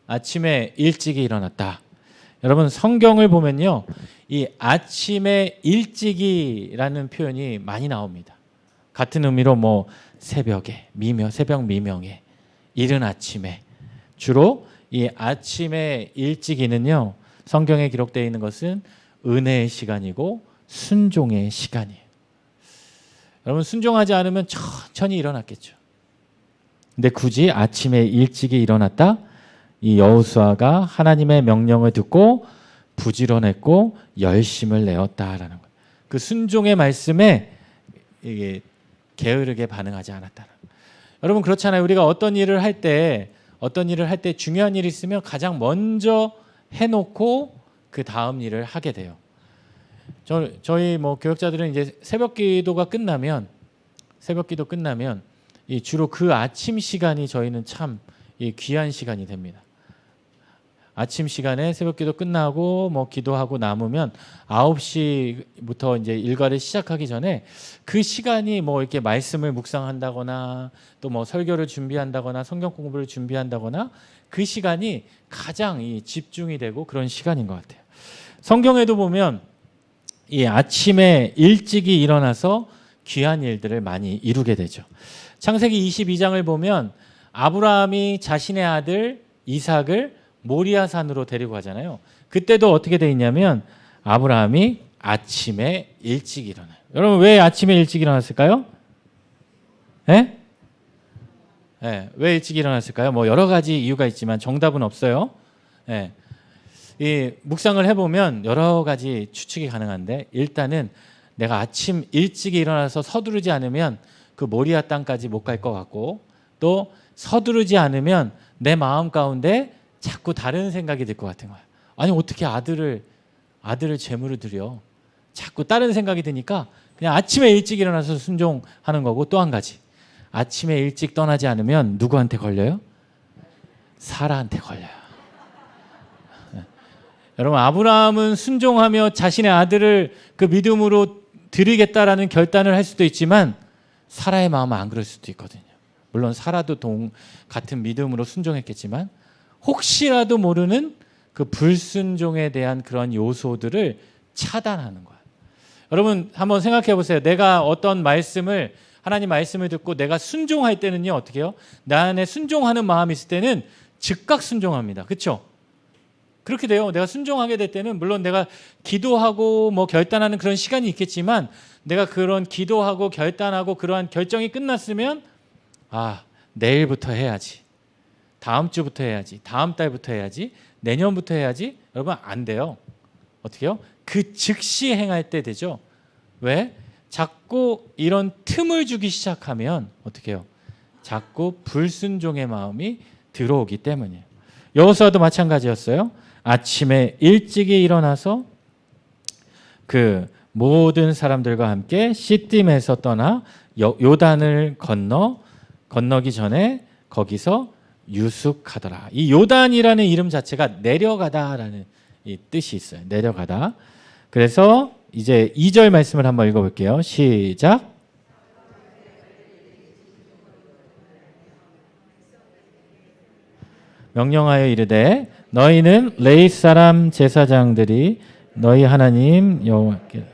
아침에 일찍이 일어났다. 여러분 성경을 보면요, 이 아침에 일찍이라는 표현이 많이 나옵니다. 같은 의미로 뭐 새벽에, 새벽 미명에, 이른 아침에, 주로 이 아침에 일찍이는요, 성경에 기록되어 있는 것은 은혜의 시간이고 순종의 시간이에요. 여러분 순종하지 않으면 천천히 일어났겠죠. 근데 굳이 아침에 일찍이 일어났다? 이 여호수아가 하나님의 명령을 듣고 부지런했고 열심을 내었다라는 거예요. 그 순종의 말씀에 이게 게으르게 반응하지 않았다는 거예요. 여러분 그렇잖아요. 우리가 어떤 일을 할 때 중요한 일이 있으면 가장 먼저 해놓고 그 다음 일을 하게 돼요. 저희 뭐 교역자들은 이제 새벽 기도 끝나면 이 주로 그 아침 시간이 저희는 참 이 귀한 시간이 됩니다. 아침 시간에 새벽기도 끝나고 뭐 기도하고 남으면 9시부터 이제 일과를 시작하기 전에 그 시간이 뭐 이렇게 말씀을 묵상한다거나 또 뭐 설교를 준비한다거나 성경 공부를 준비한다거나 그 시간이 가장 이 집중이 되고 그런 시간인 것 같아요. 성경에도 보면 이 아침에 일찍이 일어나서 귀한 일들을 많이 이루게 되죠. 창세기 22장을 보면 아브라함이 자신의 아들 이삭을 모리아산으로 데리고 가잖아요. 그때도 어떻게 돼 있냐면 아브라함이 아침에 일찍 일어나요. 여러분 왜 아침에 일찍 일어났을까요? 네? 네, 왜 일찍 일어났을까요? 뭐 여러 가지 이유가 있지만 정답은 없어요. 네. 이 묵상을 해보면 여러 가지 추측이 가능한데 일단은 내가 아침 일찍 일어나서 서두르지 않으면 그 모리아 땅까지 못 갈 것 같고 또 서두르지 않으면 내 마음 가운데 자꾸 다른 생각이 들 것 같은 거야. 아니 어떻게 아들을 제물을 드려? 자꾸 다른 생각이 드니까 그냥 아침에 일찍 일어나서 순종하는 거고 또 한 가지. 아침에 일찍 떠나지 않으면 누구한테 걸려요? 사라한테 걸려요. 여러분 아브라함은 순종하며 자신의 아들을 그 믿음으로 드리겠다라는 결단을 할 수도 있지만 사라의 마음은 안 그럴 수도 있거든요. 물론 사라도 같은 믿음으로 순종했겠지만 혹시라도 모르는 그 불순종에 대한 그런 요소들을 차단하는 거예요. 여러분 한번 생각해 보세요. 내가 어떤 하나님 말씀을 듣고 내가 순종할 때는요 어떻게 해요? 나 안에 순종하는 마음이 있을 때는 즉각 순종합니다. 그렇죠? 그렇게 돼요. 내가 순종하게 될 때는 물론 내가 기도하고 뭐 결단하는 그런 시간이 있겠지만 내가 그런 기도하고 결단하고 그러한 결정이 끝났으면 내일부터 해야지. 다음 주부터 해야지. 다음 달부터 해야지. 내년부터 해야지. 여러분 안 돼요. 어떻게 해요? 그 즉시 행할 때 되죠. 왜? 자꾸 이런 틈을 주기 시작하면 어떻게 해요? 자꾸 불순종의 마음이 들어오기 때문이에요. 여호수아도 마찬가지였어요. 아침에 일찍이 일어나서 그 모든 사람들과 함께 시딤에서 떠나 요단을 건너기 전에 거기서 유숙하더라. 이 요단이라는 이름 자체가 내려가다라는 이 뜻이 있어요. 내려가다. 그래서 이제 2절 말씀을 한번 읽어볼게요. 시작. 명령하여 이르되 너희는 레위 사람 제사장들이 너희 하나님 여호와께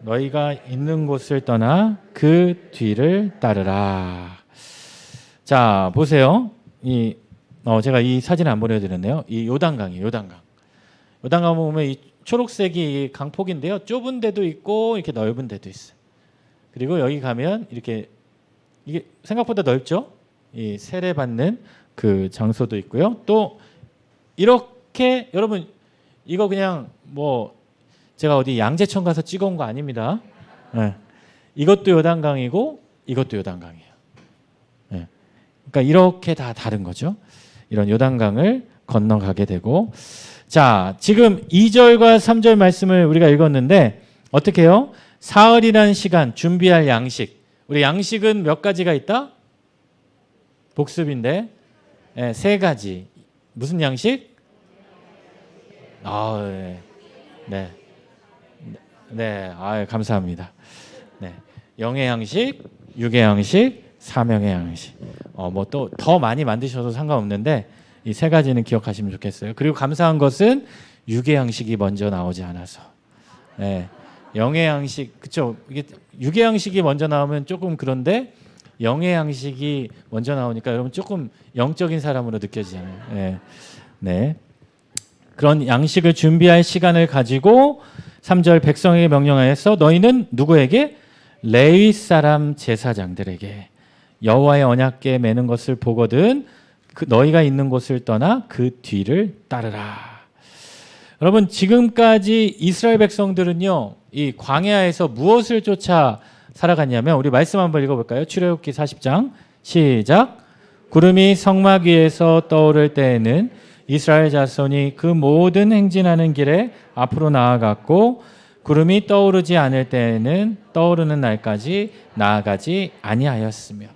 너희가 있는 곳을 떠나 그 뒤를 따르라. 자 보세요. 제가 이 사진을 안 보내드렸네요. 이 요단강이에요. 요단강 보면 이 초록색이 강폭인데요. 좁은 데도 있고 이렇게 넓은 데도 있어요. 그리고 여기 가면 이렇게 이게 생각보다 넓죠. 이 세례받는 그 장소도 있고요. 또 이렇게 여러분 이거 그냥 뭐 제가 어디 양재천 가서 찍어온 거 아닙니다. 네. 이것도 요단강이고 이것도 요단강이에요. 네. 그러니까 이렇게 다 다른 거죠. 이런 요단강을 건너가게 되고 자 지금 2절과 3절 말씀을 우리가 읽었는데 어떻게 해요? 사흘이라는 시간 준비할 양식. 우리 양식은 몇 가지가 있다? 복습인데 네, 3가지. 무슨 양식? 네. 네, 감사합니다. 네, 영의 양식, 육의 양식, 사명의 양식. 뭐 또 더 많이 만드셔도 상관없는데 이 세 가지는 기억하시면 좋겠어요. 그리고 감사한 것은 육의 양식이 먼저 나오지 않아서. 예. 영의 양식, 그쵸? 이게 육의 양식이 먼저 나오면 조금 그런데 영의 양식이 먼저 나오니까 여러분 조금 영적인 사람으로 느껴지잖아요. 예. 네. 그런 양식을 준비할 시간을 가지고 3절 백성에게 명령하여서 너희는 누구에게? 레위 사람 제사장들에게 여호와의 언약궤 매는 것을 보거든 너희가 있는 곳을 떠나 그 뒤를 따르라. 여러분 지금까지 이스라엘 백성들은요 이 광야에서 무엇을 쫓아 살아갔냐면 우리 말씀 한번 읽어볼까요? 출애굽기 40장 시작. 구름이 성막 위에서 떠오를 때에는 이스라엘 자손이 그 모든 행진하는 길에 앞으로 나아갔고 구름이 떠오르지 않을 때에는 떠오르는 날까지 나아가지 아니하였으며.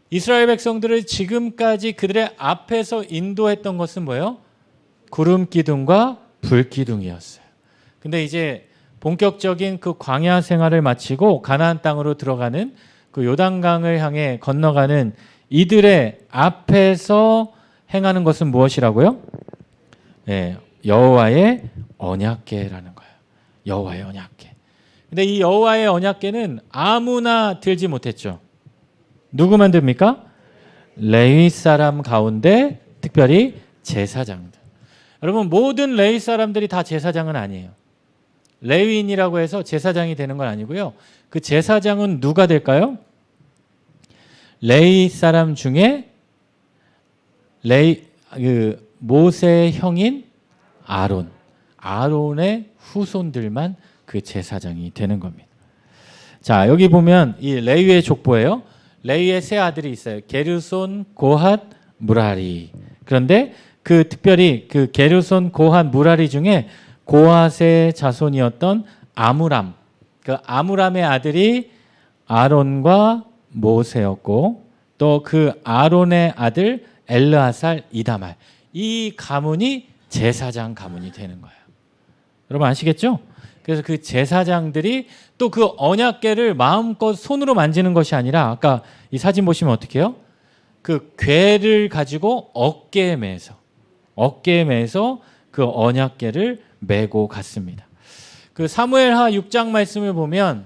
이스라엘 백성들을 지금까지 그들의 앞에서 인도했던 것은 뭐예요? 구름 기둥과 불 기둥이었어요. 근데 이제 본격적인 그 광야 생활을 마치고 가나안 땅으로 들어가는 그 요단강을 향해 건너가는 이들의 앞에서 행하는 것은 무엇이라고요? 네, 여호와의 언약궤라는 거예요. 여호와의 언약궤. 근데 이 여호와의 언약궤는 아무나 들지 못했죠. 누구만 듭니까? 레위 사람 가운데 특별히 제사장들. 여러분 모든 레위 사람들이 다 제사장은 아니에요. 레위인이라고 해서 제사장이 되는 건 아니고요. 그 제사장은 누가 될까요? 레위 사람 중에 모세의 형인 아론의 후손들만 그 제사장이 되는 겁니다. 자, 여기 보면 이 레위의 족보예요. 레위의 세 아들이 있어요. 게르손, 고핫, 무라리. 그런데 그 특별히 그 게르손, 고핫, 무라리 중에 고핫의 자손이었던 아므람. 그 아므람의 아들이 아론과 모세였고 또 그 아론의 아들 엘르아살, 이다말. 이 가문이 제사장 가문이 되는 거예요. 여러분 아시겠죠? 그래서 그 제사장들이 또 그 언약궤를 마음껏 손으로 만지는 것이 아니라 아까 이 사진 보시면 어떻게 해요? 그 궤를 가지고 어깨에 매서 그 언약궤를 메고 갔습니다. 그 사무엘하 6장 말씀을 보면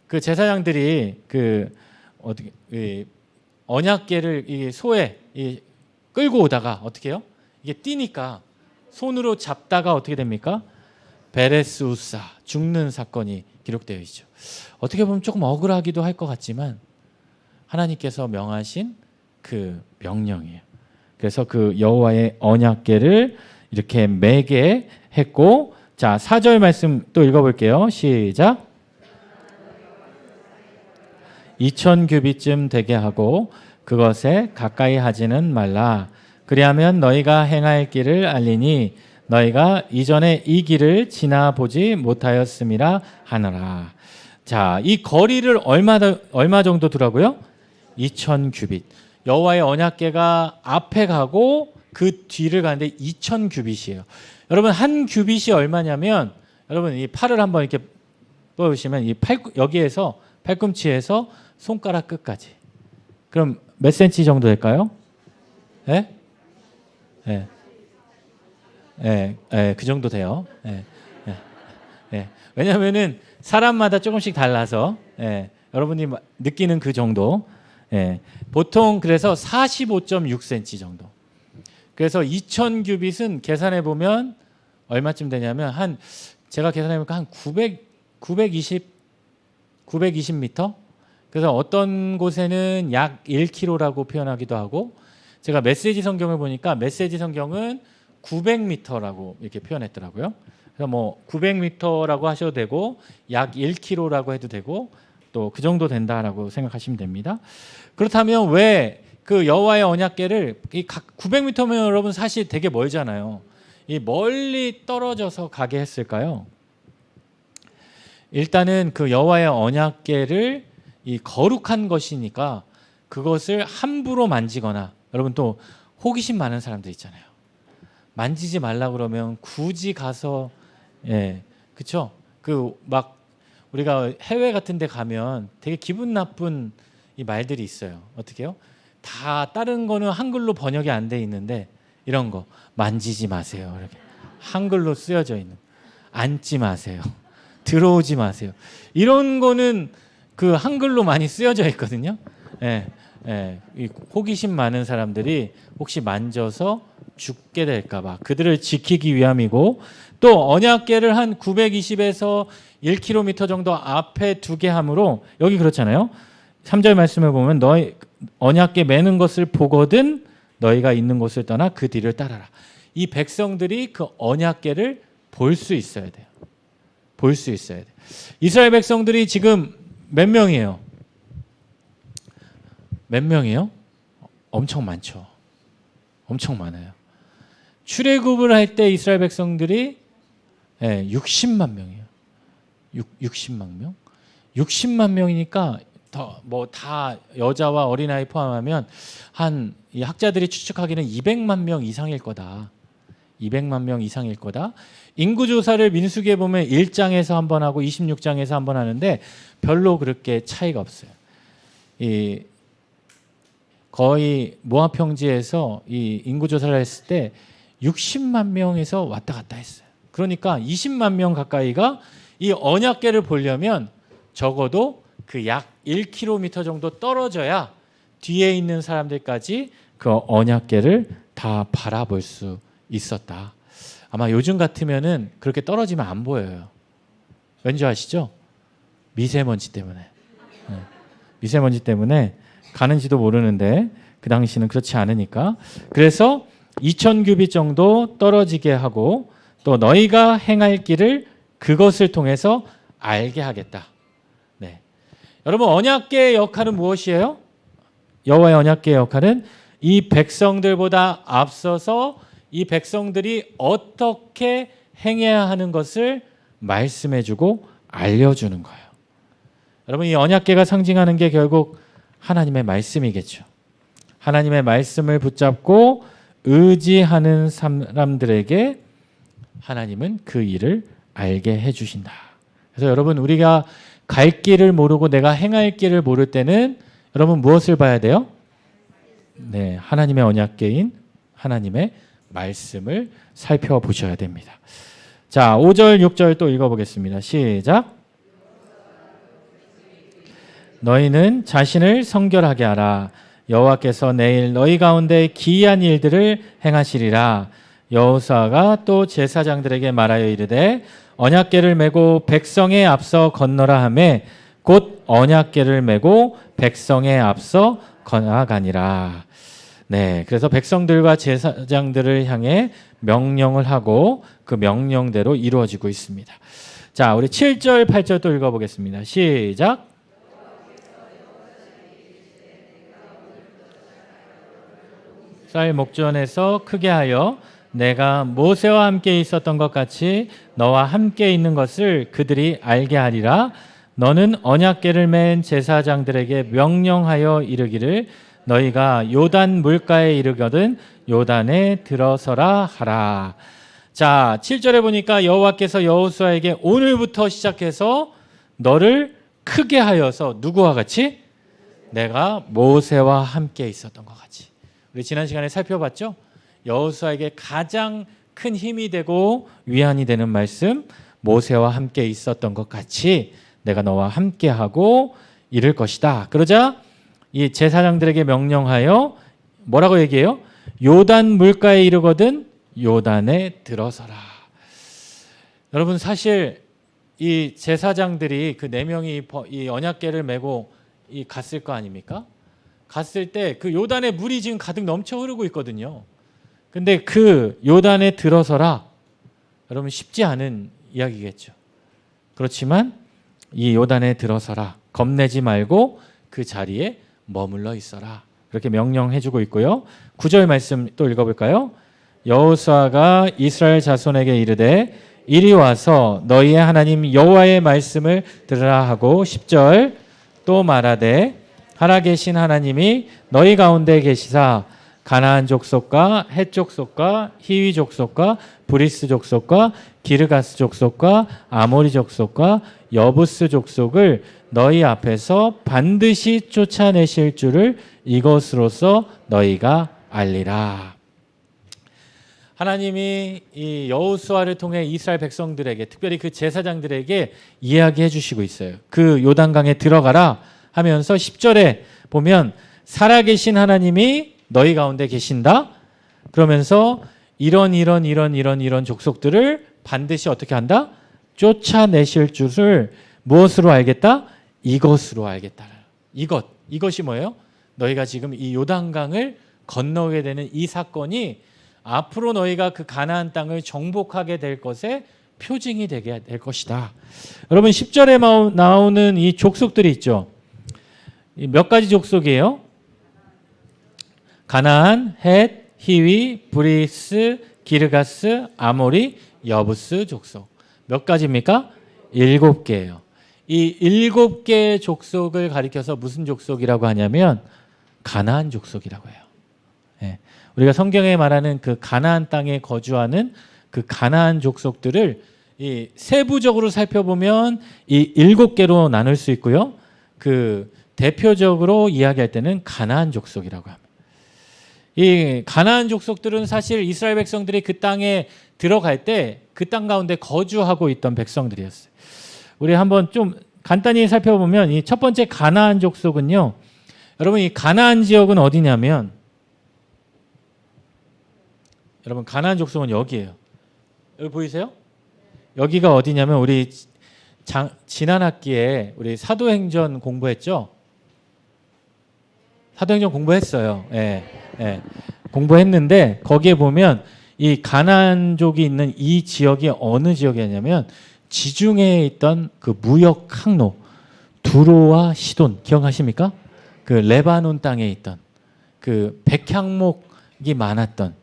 그 제사장들이 그 어떻게 언약궤를 이 소에 끌고 오다가 어떻게 해요? 이게 뛰니까 손으로 잡다가 어떻게 됩니까? 베레스 우사 죽는 사건이 기록되어 있죠. 어떻게 보면 조금 억울하기도 할 것 같지만 하나님께서 명하신 그 명령이에요. 그래서 그 여호와의 언약궤를 이렇게 매게 했고, 자 4절 말씀 또 읽어볼게요. 시작. 2000규빗쯤 되게 하고 그것에 가까이 하지는 말라. 그리하면 너희가 행할 길을 알리니 너희가 이전에 이 길을 지나보지 못하였음이라 하노라. 자, 이 거리를 얼마 정도 두라고요? 2000규빗. 여호와의 언약궤가 앞에 가고 그 뒤를 가는데 2000규빗이에요. 여러분 한 규빗이 얼마냐면 여러분 이 팔을 한번 이렇게 보시면 이 여기에서 팔꿈치에서 손가락 끝까지. 그럼 몇 센치 정도 될까요? 예? 예. 예, 예, 그 정도 돼요. 예, 예, 예. 왜냐하면은 사람마다 조금씩 달라서 예, 여러분이 느끼는 그 정도. 예, 보통 그래서 45.6cm 정도. 그래서 2000규빗은 계산해 보면 얼마쯤 되냐면 제가 계산해 보니까 한 920m. 그래서 어떤 곳에는 약 1km라고 표현하기도 하고 제가 메시지 성경을 보니까 메시지 성경은 900m라고 이렇게 표현했더라고요. 그래서 뭐 900m라고 하셔도 되고 약 1km라고 해도 되고 또 그 정도 된다라고 생각하시면 됩니다. 그렇다면 왜 그 여호와의 언약궤를 900m면 여러분 사실 되게 멀잖아요. 이 멀리 떨어져서 가게 했을까요? 일단은 그 여호와의 언약궤를 이 거룩한 것이니까 그것을 함부로 만지거나 여러분 또 호기심 많은 사람들 있잖아요. 만지지 말라 그러면 굳이 가서 그렇죠? 그 막 우리가 해외 같은 데 가면 되게 기분 나쁜 이 말들이 있어요. 어떻게요? 다 다른 거는 한글로 번역이 안 돼 있는데 이런 거 만지지 마세요. 이렇게 한글로 쓰여져 있는 앉지 마세요. 들어오지 마세요. 이런 거는 그 한글로 많이 쓰여져 있거든요. 예, 예, 이 호기심 많은 사람들이 혹시 만져서 죽게 될까봐 그들을 지키기 위함이고, 또 언약궤를 한 920에서 1km 정도 앞에 두게 함으로, 여기 그렇잖아요. 3절 말씀을 보면 너희 언약궤 매는 것을 보거든 너희가 있는 곳을 떠나 그 뒤를 따라라. 이 백성들이 그 언약궤를 볼 수 있어야 돼요. 볼 수 있어야 돼요. 이스라엘 백성들이 지금 몇 명이에요? 몇 명이에요? 엄청 많죠. 엄청 많아요. 출애굽을 할 때 이스라엘 백성들이 60만 명이에요. 60만 명? 60만 명이니까 다 여자와 어린아이 포함하면 한 이 학자들이 추측하기는 200만 명 이상일 거다. 200만 명 이상일 거다. 인구조사를 민수기에 보면 1장에서 한 번 하고 26장에서 한 번 하는데 별로 그렇게 차이가 없어요. 거의 모압 평지에서 이 인구조사를 했을 때 60만 명에서 왔다 갔다 했어요. 그러니까 20만 명 가까이가 이 언약궤를 보려면 적어도 그 약 1km 정도 떨어져야 뒤에 있는 사람들까지 그 언약궤를 다 바라볼 수 있었다. 아마 요즘 같으면은 그렇게 떨어지면 안 보여요. 왠지 아시죠? 미세먼지 때문에. 네. 미세먼지 때문에 가는지도 모르는데 그 당시는 그렇지 않으니까. 그래서 2000규빗 정도 떨어지게 하고, 또 너희가 행할 길을 그것을 통해서 알게 하겠다. 네. 여러분, 언약궤의 역할은 무엇이에요? 여호와의 언약궤의 역할은 이 백성들보다 앞서서 이 백성들이 어떻게 행해야 하는 것을 말씀해주고 알려주는 거예요. 여러분, 이 언약궤가 상징하는 게 결국 하나님의 말씀이겠죠. 하나님의 말씀을 붙잡고 의지하는 사람들에게 하나님은 그 일을 알게 해주신다. 그래서 여러분, 우리가 갈 길을 모르고 내가 행할 길을 모를 때는 여러분 무엇을 봐야 돼요? 네, 하나님의 언약궤인 하나님의 말씀을 살펴보셔야 됩니다. 자, 5절, 6절 또 읽어보겠습니다. 시작. 너희는 자신을 성결하게 하라. 여호와께서 내일 너희 가운데 기이한 일들을 행하시리라. 여호수아가 또 제사장들에게 말하여 이르되 언약궤를 메고 백성에 앞서 건너라 하매 곧 언약궤를 메고 백성에 앞서 건너가니라. 네, 그래서 백성들과 제사장들을 향해 명령을 하고 그 명령대로 이루어지고 있습니다. 자, 우리 7절, 8절 또 읽어보겠습니다. 시작. 쌀 목전에서 크게 하여 내가 모세와 함께 있었던 것 같이 너와 함께 있는 것을 그들이 알게 하리라. 너는 언약궤를 맨 제사장들에게 명령하여 이르기를 너희가 요단 물가에 이르거든 요단에 들어서라 하라. 자, 7절에 보니까 여호와께서 여호수아에게 오늘부터 시작해서 너를 크게 하여서 누구와 같이? 내가 모세와 함께 있었던 것 같이. 우리 지난 시간에 살펴봤죠? 여호수아에게 가장 큰 힘이 되고 위안이 되는 말씀, 모세와 함께 있었던 것 같이 내가 너와 함께하고 이를 것이다. 그러자 이 제사장들에게 명령하여 뭐라고 얘기해요? 요단 물가에 이르거든 요단에 들어서라. 여러분, 사실 이 제사장들이 그 4명이 이 언약궤를 메고 갔을 거 아닙니까? 갔을 때 그 요단에 물이 지금 가득 넘쳐 흐르고 있거든요. 근데 그 요단에 들어서라. 여러분, 쉽지 않은 이야기겠죠. 그렇지만 이 요단에 들어서라. 겁내지 말고 그 자리에 머물러 있어라. 그렇게 명령해주고 있고요. 9절 말씀 또 읽어볼까요? 여호수아가 이스라엘 자손에게 이르되 이리 와서 너희의 하나님 여호와의 말씀을 들으라 하고 10절 또 말하되 살아계신 하나님이 너희 가운데 계시사 가나안 족속과 헷 족속과 히위 족속과 브리스 족속과 기르가스 족속과 아모리 족속과 여부스 족속을 너희 앞에서 반드시 쫓아내실 줄을 이것으로써 너희가 알리라. 하나님이 이 여호수아를 통해 이스라엘 백성들에게 특별히 그 제사장들에게 이야기해 주시고 있어요. 그 요단강에 들어가라 하면서 10절에 보면 살아계신 하나님이 너희 가운데 계신다. 그러면서 이런 족속들을 반드시 어떻게 한다? 쫓아내실 줄을 무엇으로 알겠다? 이것으로 알겠다. 이것이 뭐예요? 너희가 지금 이 요단강을 건너게 되는 이 사건이 앞으로 너희가 그 가나안 땅을 정복하게 될 것의 표징이 되게 될 것이다. 여러분 10절에 나오는 이 족속들이 있죠. 몇 가지 족속이에요? 가나안, 헷, 히위, 브리스, 기르가스, 아모리, 여부스 족속. 몇 가지입니까? 7개예요. 이 7개의 족속을 가리켜서 무슨 족속이라고 하냐면 가나안 족속이라고 해요. 예. 우리가 성경에 말하는 그 가나안 땅에 거주하는 그 가나안 족속들을 이 세부적으로 살펴보면 이 7개로 나눌 수 있고요. 그 대표적으로 이야기할 때는 가나안 족속이라고 합니다. 이 가나안 족속들은 사실 이스라엘 백성들이 그 땅에 들어갈 때 그 땅 가운데 거주하고 있던 백성들이었어요. 우리 한번 좀 간단히 살펴보면 이 첫 번째 가나안 족속은요. 여러분 이 가나안 지역은 어디냐면 여러분 가나안 족속은 여기예요. 여기 보이세요? 여기가 어디냐면 우리 지난 학기에 우리 사도행전 공부했죠? 사도행전 공부했어요. 예, 예. 공부했는데 거기에 보면 이 가나안족이 있는 이 지역이 어느 지역이었냐면 지중해에 있던 그 무역 항로 두로와 시돈 기억하십니까? 그 레바논 땅에 있던 그 백향목이 많았던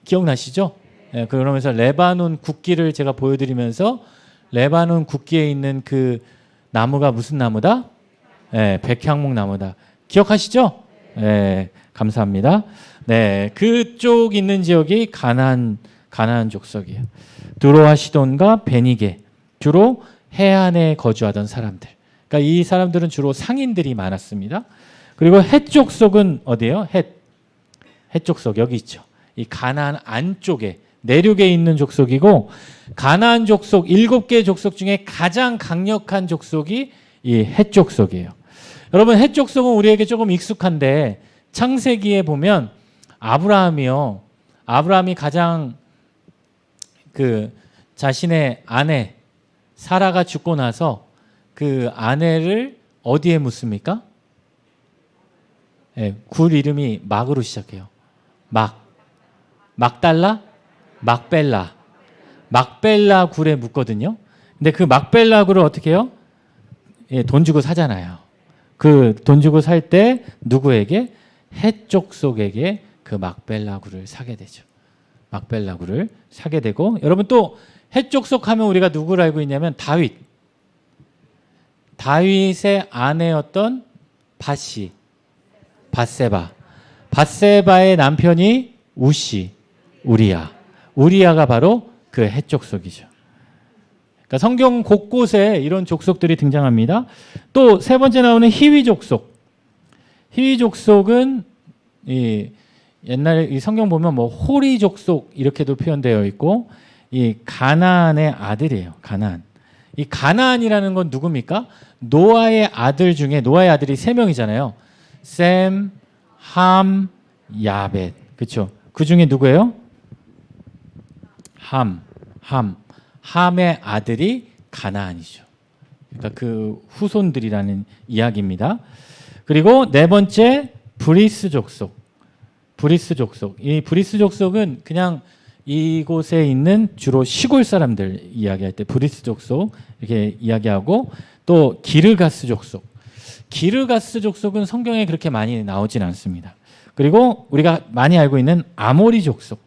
기억나시죠? 예, 그러면서 레바논 국기를 제가 보여드리면서 레바논 국기에 있는 그 나무가 무슨 나무다? 예, 백향목 나무다. 기억하시죠? 예, 감사합니다. 네, 그쪽 있는 지역이 가나안 족속이에요. 두로와 시돈과 베니게 주로 해안에 거주하던 사람들. 그러니까 이 사람들은 주로 상인들이 많았습니다. 그리고 헷 족속은 어디예요? 헷 족속 여기 있죠. 이 가나안 안쪽에 내륙에 있는 족속이고 가나안 족속 7개 족속 중에 가장 강력한 족속이 이 헷 족속이에요. 여러분 헷 족속은 우리에게 조금 익숙한데 창세기에 보면 아브라함이 가장 그 자신의 아내 사라가 죽고 나서 그 아내를 어디에 묻습니까? 네, 굴 이름이 막으로 시작해요. 막달라? 막벨라 굴에 묻거든요. 근데 그 막벨라 굴을 어떻게 해요? 예, 돈 주고 사잖아요. 그 돈 주고 살 때 누구에게? 헷 족속에게 그 막벨라 굴을 사게 되죠. 막벨라 굴을 사게 되고 여러분 또 헷 족속 하면 우리가 누구를 알고 있냐면 다윗의 아내였던 밧세바의 남편이 우리야가 바로 그 헷 족속이죠. 그러니까 성경 곳곳에 이런 족속들이 등장합니다. 또 세 번째 나오는 히위 족속. 히위 족속은 옛날에 이 성경 보면 뭐 호리 족속 이렇게도 표현되어 있고 이 가나안의 아들이에요. 이 가나안이라는 건 누굽니까? 노아의 아들 중에 노아의 아들이 3명이잖아요. 셈, 함, 야벳. 그렇죠? 그 중에 누구예요? 함의 아들이 가나안이죠. 그러니까 그 후손들이라는 이야기입니다. 그리고 네 번째 브리스 족속. 이 브리스 족속은 그냥 이곳에 있는 주로 시골 사람들 이야기할 때 브리스 족속 이렇게 이야기하고 또 기르가스 족속은 성경에 그렇게 많이 나오진 않습니다. 그리고 우리가 많이 알고 있는 아모리 족속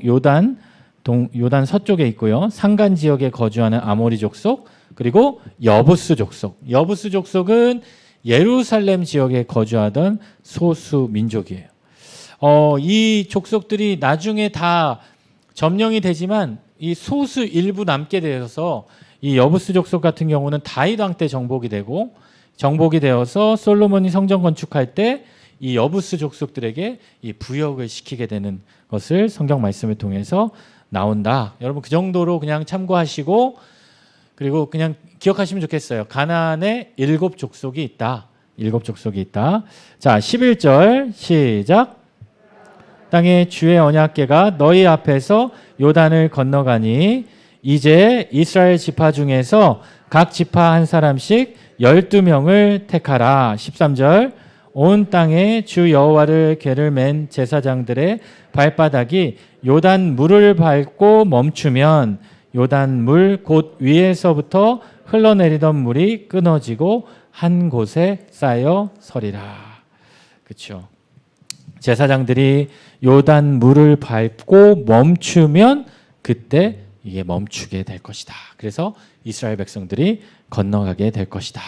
요단 서쪽에 있고요. 산간 지역에 거주하는 아모리 족속 그리고 여부스 족속은 예루살렘 지역에 거주하던 소수 민족이에요. 이 족속들이 나중에 다 점령이 되지만 이 소수 일부 남게 되어서 이 여부스 족속 같은 경우는 다윗 왕 때 정복이 되고 정복이 되어서 솔로몬이 성전 건축할 때 이 여부스 족속들에게 이 부역을 시키게 되는 것을 성경 말씀을 통해서 나온다. 여러분 그 정도로 그냥 참고하시고 그리고 그냥 기억하시면 좋겠어요. 가나안에 7족속이 있다. 7족속이 있다. 자, 11절 시작. 땅에 주의 언약궤가 너희 앞에서 요단을 건너가니 이제 이스라엘 지파 중에서 각 지파 한 사람씩 12명을 택하라. 13절 온 땅에 주 여호와를 궤를 맨 제사장들의 발바닥이 요단 물을 밟고 멈추면 요단 물 곧 위에서부터 흘러내리던 물이 끊어지고 한 곳에 쌓여 서리라. 그렇죠. 제사장들이 요단 물을 밟고 멈추면 그때 이게 멈추게 될 것이다. 그래서 이스라엘 백성들이 건너가게 될 것이다.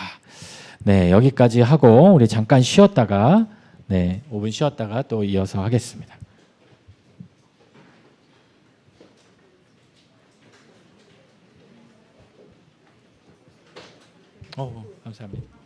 네, 여기까지 하고 우리 잠깐 쉬었다가 5분 쉬었다가 또 이어서 하겠습니다. 감사합니다.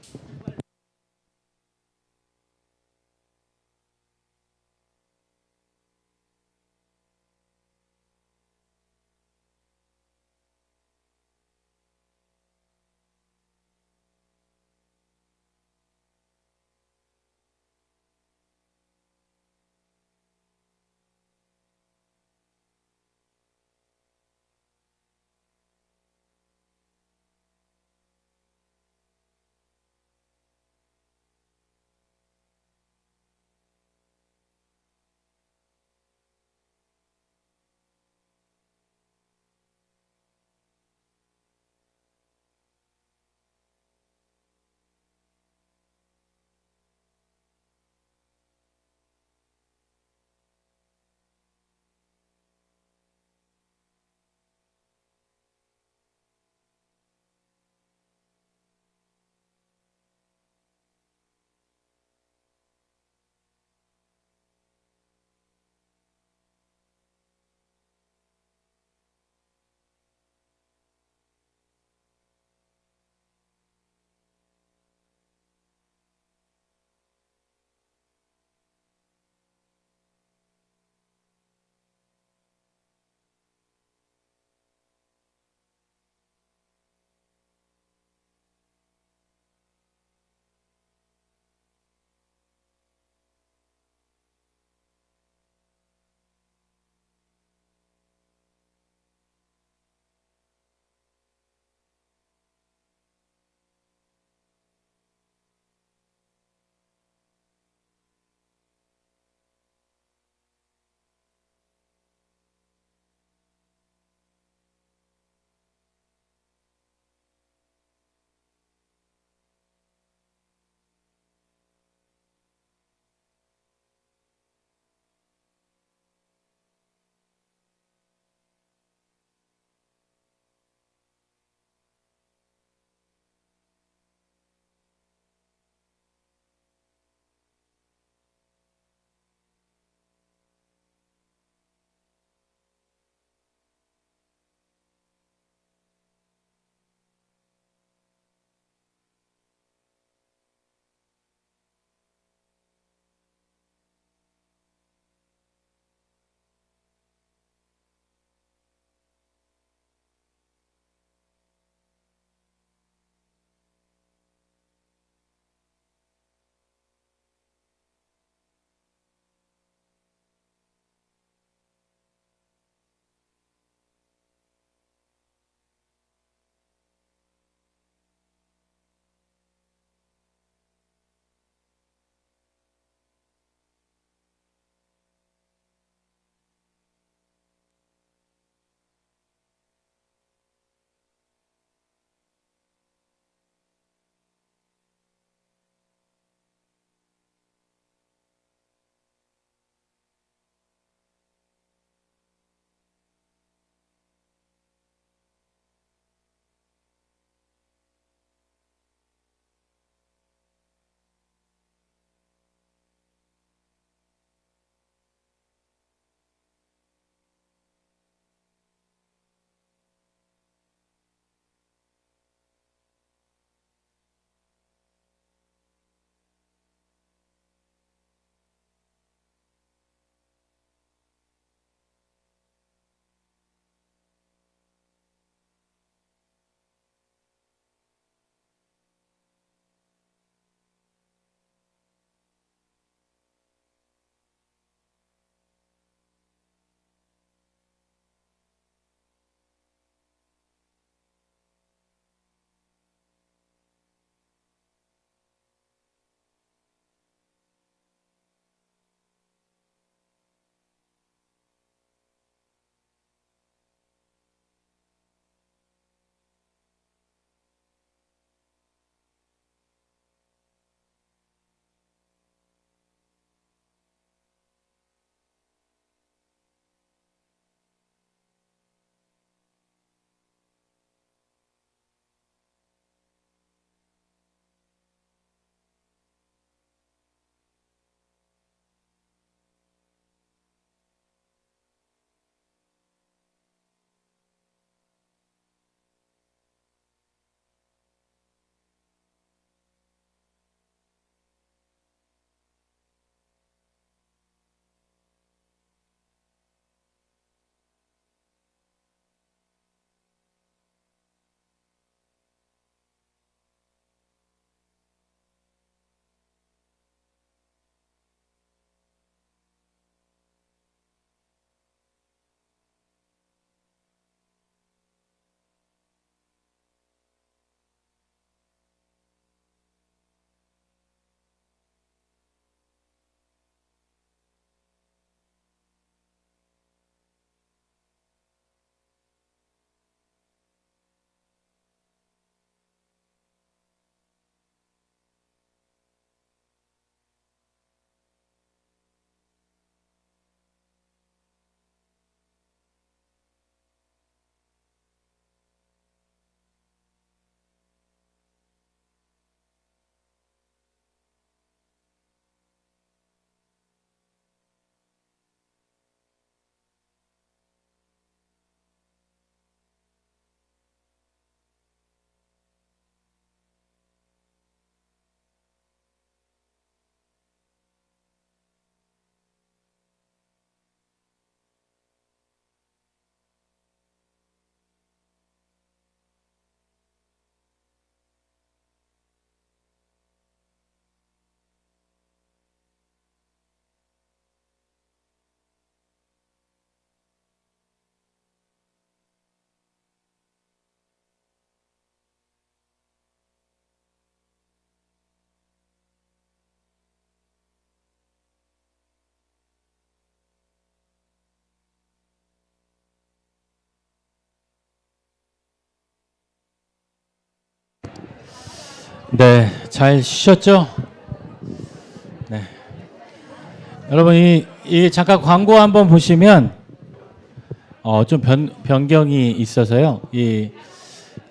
네, 잘 쉬셨죠? 네. 여러분, 이 잠깐 광고 한번 보시면, 좀 변경이 있어서요.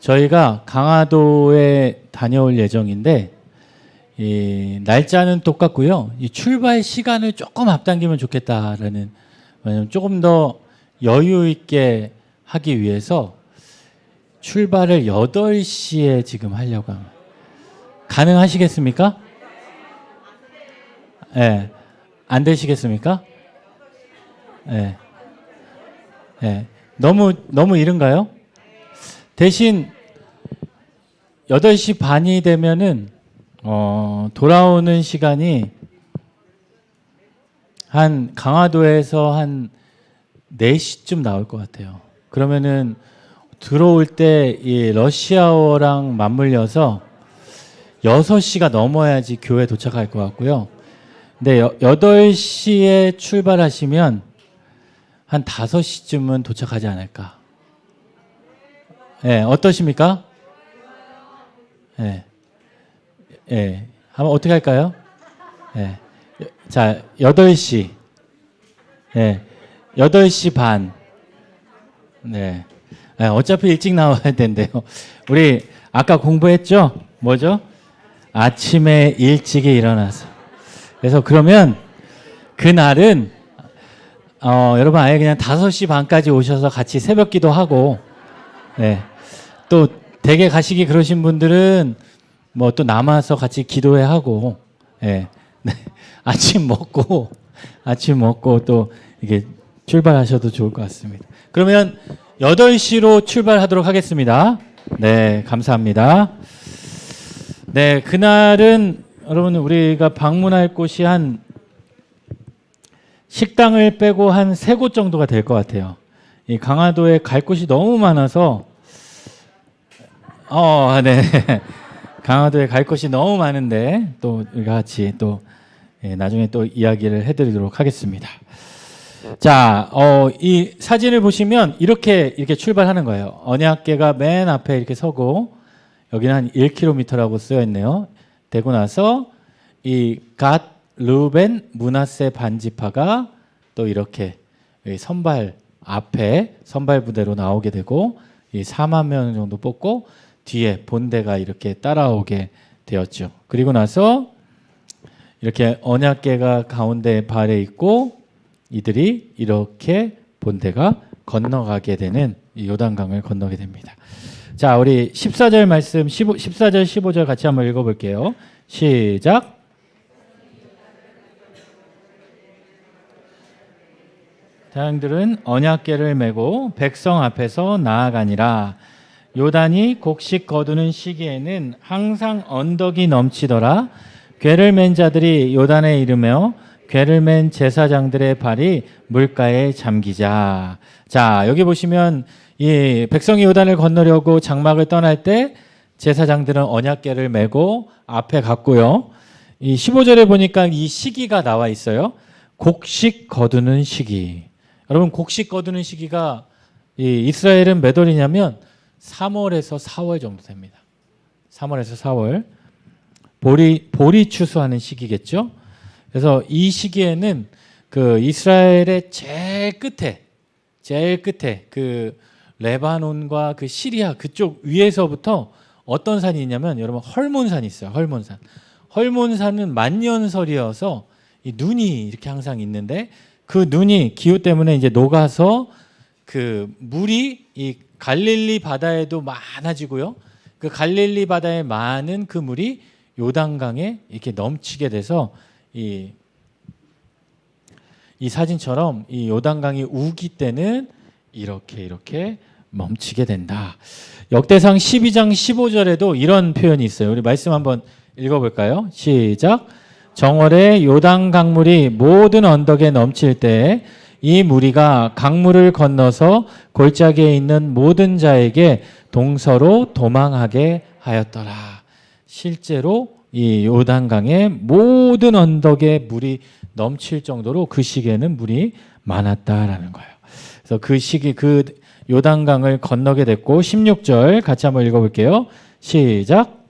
저희가 강화도에 다녀올 예정인데, 이 날짜는 똑같고요. 이 출발 시간을 조금 앞당기면 좋겠다라는, 왜냐면 조금 더 여유 있게 하기 위해서 출발을 8시에 지금 하려고 합니다. 가능하시겠습니까? 예. 네. 안 되시겠습니까? 예. 네. 네. 너무 이른가요? 대신 8시 반이 되면은 돌아오는 시간이 한 강화도에서 한 4시쯤 나올 것 같아요. 그러면은 들어올 때 이 러시아워랑 맞물려서 6시가 넘어야지 교회 도착할 것 같고요. 근데 8시에 출발하시면 한 5시쯤은 도착하지 않을까. 예, 어떠십니까? 예. 예. 한번 어떻게 할까요? 예. 자, 8시. 예. 8시 반. 네. 예, 어차피 일찍 나와야 된대요. 우리 아까 공부했죠? 뭐죠? 아침에 일찍이 일어나서. 그래서 그러면 그날은 여러분 아예 그냥 5시 반까지 오셔서 같이 새벽 기도하고, 네. 또 댁에 가시기 그러신 분들은 뭐 또 남아서 같이 기도회 하고, 네. 네. 아침 먹고 또 이게 출발하셔도 좋을 것 같습니다. 그러면 8시로 출발하도록 하겠습니다. 네, 감사합니다. 네, 그날은 여러분 우리가 방문할 곳이 한 식당을 빼고 한 3곳 정도가 될 것 같아요. 이 강화도에 갈 곳이 너무 많아서 네. 강화도에 갈 곳이 너무 많은데 또 우리가 같이 또 나중에 또 이야기를 해드리도록 하겠습니다. 자, 이 사진을 보시면 이렇게 출발하는 거예요. 언약궤가 맨 앞에 이렇게 서고 여기는 한 1km라고 쓰여 있네요. 되고 나서 이 갓, 르벤, 므낫세 반지파가 또 이렇게 선발 앞에 선발 부대로 나오게 되고 이 4만 명 정도 뽑고 뒤에 본대가 이렇게 따라오게 되었죠. 그리고 나서 이렇게 언약궤가 가운데 발에 있고 이들이 이렇게 본대가 건너가게 되는 이 요단강을 건너게 됩니다. 자, 우리 14절 말씀 14절 15절 같이 한번 읽어볼게요. 시작. 대항들은 언약궤를 메고 백성 앞에서 나아가니라. 요단이 곡식 거두는 시기에는 항상 언덕이 넘치더라. 궤를 맨 자들이 요단에 이르며 궤를 맨 제사장들의 발이 물가에 잠기자. 자, 여기 보시면 이 백성이 요단을 건너려고 장막을 떠날 때 제사장들은 언약궤를 메고 앞에 갔고요. 이 15절에 보니까 이 시기가 나와 있어요. 곡식 거두는 시기. 여러분 곡식 거두는 시기가 이 이스라엘은 몇 월이냐면 3월에서 4월 정도 됩니다. 3월에서 4월. 보리 추수하는 시기겠죠. 그래서 이 시기에는 그 이스라엘의 제일 끝에 그 레바논과 그 시리아 그쪽 위에서부터 어떤 산이 있냐면 여러분 헐몬산이 있어요. 헐몬산. 헐몬산은 만년설이어서 이 눈이 이렇게 항상 있는데 그 눈이 기후 때문에 이제 녹아서 그 물이 이 갈릴리 바다에도 많아지고요. 그 갈릴리 바다에 많은 그 물이 요단강에 이렇게 넘치게 돼서 이 사진처럼 이 요단강이 우기 때는 이렇게 멈추게 된다. 역대상 12장 15절에도 이런 표현이 있어요. 우리 말씀 한번 읽어볼까요? 시작. 정월에 요단 강물이 모든 언덕에 넘칠 때 이 무리가 강물을 건너서 골짜기에 있는 모든 자에게 동서로 도망하게 하였더라. 실제로 이 요단강의 모든 언덕에 물이 넘칠 정도로 그 시기에는 물이 많았다라는 거예요. 그래서 그 시기 그 요단강을 건너게 됐고 16절 같이 한번 읽어볼게요. 시작.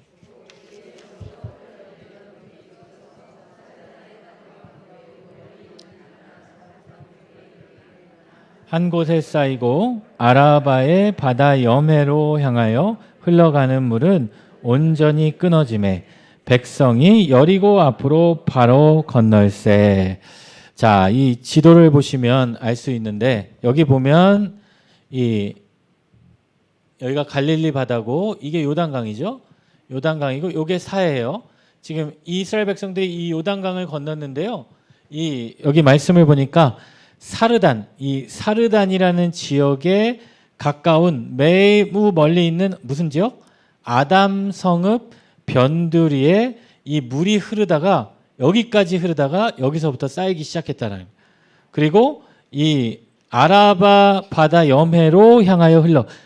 한 곳에 쌓이고 아라바의 바다 여매로 향하여 흘러가는 물은 온전히 끊어지매 백성이 여리고 앞으로 바로 건널세. 자, 이 지도를 보시면 알 수 있는데 여기 보면 여기가 갈릴리 바다고 이게 요단강이죠. 요단강이고 요게 사해예요. 지금 이스라엘 백성들이 이 요단강을 건넜는데요. 여기 말씀을 보니까 이 사르단이라는 지역에 가까운 매우 멀리 있는 무슨 지역? 아담 성읍 변두리에 이 물이 흐르다가 여기까지 흐르다가 여기서부터 쌓이기 시작했다는 거예요. 그리고 이 아라바 바다 여매로 향하여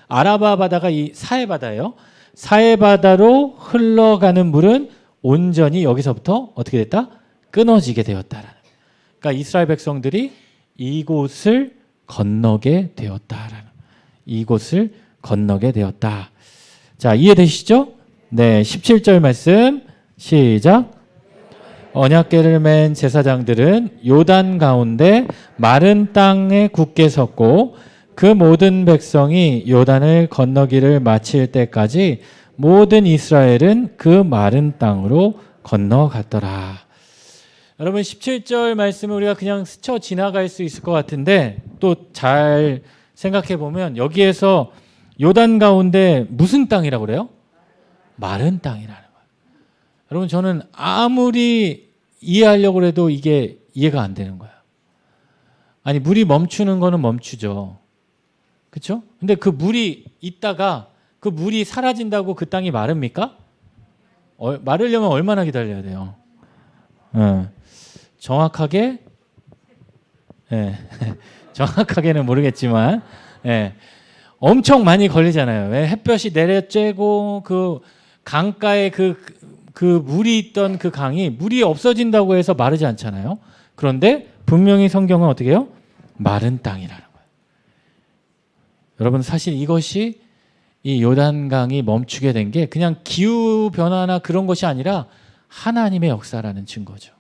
아라바 바다가 이 사해 바다예요. 사해 바다로 흘러가는 물은 온전히 여기서부터 어떻게 됐다? 끊어지게 되었다라는 거예요. 그러니까 이스라엘 백성들이 이곳을 건너게 되었다라는 이곳을 건너게 되었다. 자, 이해되시죠? 네, 17절 말씀 시작. 언약궤를 맨 제사장들은 요단 가운데 마른 땅에 굳게 섰고 그 모든 백성이 요단을 건너기를 마칠 때까지 모든 이스라엘은 그 마른 땅으로 건너갔더라. 여러분 17절 말씀을 우리가 그냥 스쳐 지나갈 수 있을 것 같은데 또 잘 생각해 보면 여기에서 요단 가운데 무슨 땅이라고 그래요? 마른 땅이라는 거예요. 여러분 저는 아무리 이해하려고 해도 이게 이해가 안 되는 거예요. 아니 물이 멈추는 거는 멈추죠. 그렇죠? 근데 그 물이 있다가 그 물이 사라진다고 그 땅이 마릅니까? 마르려면 얼마나 기다려야 돼요? 정확하게 정확하게는 모르겠지만 엄청 많이 걸리잖아요. 왜 햇볕이 내려쬐고 그 강가에 그 물이 있던 그 강이 물이 없어진다고 해서 마르지 않잖아요. 그런데 분명히 성경은 어떻게 해요? 마른 땅이라는 거예요. 여러분 사실 이것이 이 요단강이 멈추게 된 게 그냥 기후 변화나 그런 것이 아니라 하나님의 역사라는 증거죠.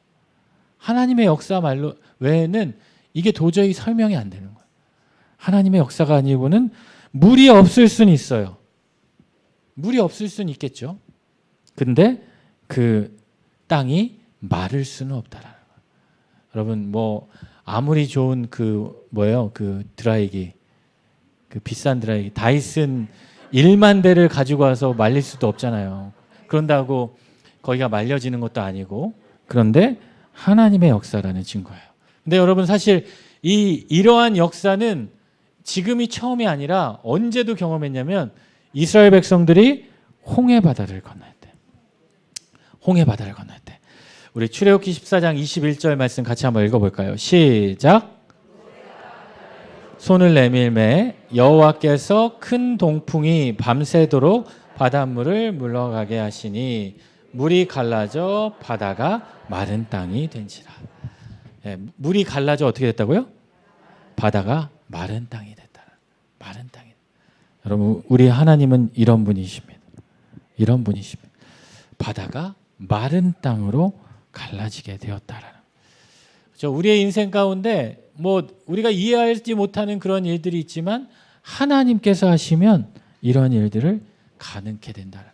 하나님의 역사 말로 외에는 이게 도저히 설명이 안 되는 거예요. 하나님의 역사가 아니고는 물이 없을 수는 있어요. 물이 없을 수는 있겠죠. 근데 그 땅이 마를 수는 없다라는 거예요. 여러분 뭐 아무리 좋은 그 드라이기 그 비싼 드라이기 다이슨 1만 대를 가지고 와서 말릴 수도 없잖아요. 그런다고 거기가 말려지는 것도 아니고 그런데 하나님의 역사라는 증거예요. 근데 여러분 사실 이러한 역사는 지금이 처음이 아니라 언제도 경험했냐면 이스라엘 백성들이 홍해 바다를 건널 때. 홍해 바다를 건널 때. 우리 출애굽기 14장 21절 말씀 같이 한번 읽어볼까요? 시작. 손을 내밀매 여호와께서 큰 동풍이 밤새도록 바닷물을 물러가게 하시니 물이 갈라져 바다가 마른 땅이 된지라. 물이 갈라져 어떻게 됐다고요? 바다가 마른 땅이 됐다. 마른 땅이. 여러분 우리 하나님은 이런 분이십니다. 이런 분이십니다. 바다가 마른 땅으로 갈라지게 되었다라는. 그렇죠? 우리의 인생 가운데 뭐 우리가 이해하지 못하는 그런 일들이 있지만 하나님께서 하시면 이런 일들을 가능케 된다라는.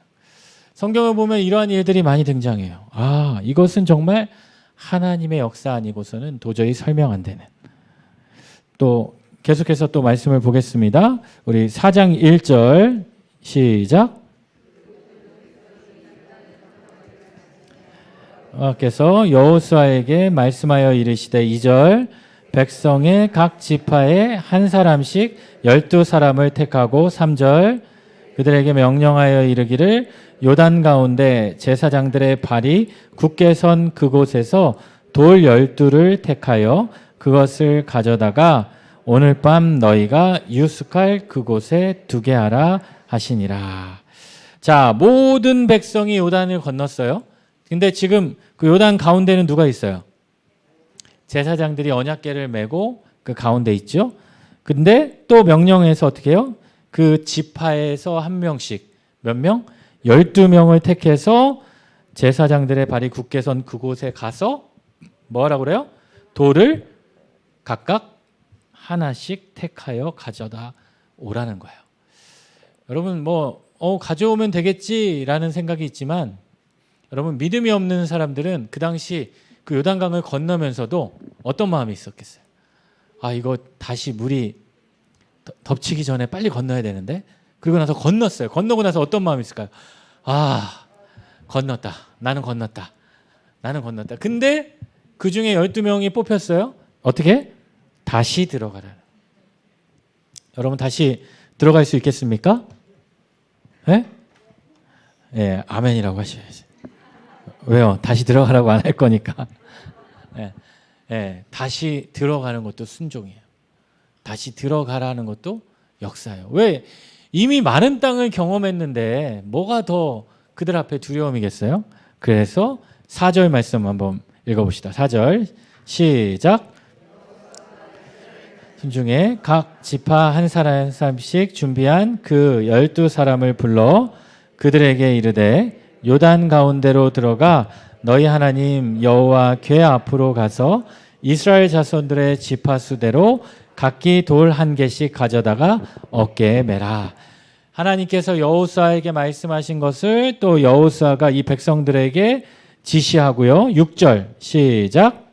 성경을 보면 이러한 일들이 많이 등장해요. 아, 이것은 정말 하나님의 역사 아니고서는 도저히 설명 안 되는. 또 계속해서 또 말씀을 보겠습니다. 우리 4장 1절 시작. 여호와께서 여호수아에게 말씀하여 이르시되 2절 백성의 각 지파에 한 사람씩 12사람을 택하고 3절 그들에게 명령하여 이르기를 요단 가운데 제사장들의 발이 굳게 선 그곳에서 돌 12를 택하여 그것을 가져다가 오늘 밤 너희가 유숙할 그곳에 두게 하라 하시니라. 자, 모든 백성이 요단을 건넜어요. 근데 지금 그 요단 가운데는 누가 있어요? 제사장들이 언약궤를 메고 그 가운데 있죠. 근데 또 명령해서 어떻게 해요? 그 지파에서 한 명씩 몇 명? 12명을 택해서 제사장들의 발이 굳게 선 그곳에 가서 뭐 하라고 그래요? 돌을 각각 하나씩 택하여 가져다 오라는 거예요. 여러분 가져오면 되겠지라는 생각이 있지만 여러분 믿음이 없는 사람들은 그 당시 그 요단강을 건너면서도 어떤 마음이 있었겠어요? 아, 이거 다시 물이 덮치기 전에 빨리 건너야 되는데. 그리고 나서 건넜어요. 건너고 나서 어떤 마음이 있을까요? 아, 건넜다. 나는 건넜다. 나는 건넜다. 근데 그 중에 12명이 뽑혔어요. 어떻게? 다시 들어가라는. 여러분 다시 들어갈 수 있겠습니까? 예? 예, 아멘이라고 하셔야지. 왜요? 다시 들어가라고 안 할 거니까. 예, 예, 다시 들어가는 것도 순종이에요. 다시 들어가라는 것도 역사예요. 왜? 이미 많은 땅을 경험했는데 뭐가 더 그들 앞에 두려움이겠어요? 그래서 4절 말씀 한번 읽어봅시다. 4절 시작. 순중에 각 지파 한 사람씩 준비한 그 12사람을 불러 그들에게 이르되 요단 가운데로 들어가 너희 하나님 여호와 궤 앞으로 가서 이스라엘 자손들의 지파 수대로 각기 돌 한 개씩 가져다가 어깨에 매라. 하나님께서 여호수아에게 말씀하신 것을 또 여호수아가 이 백성들에게 지시하고요. 6절 시작.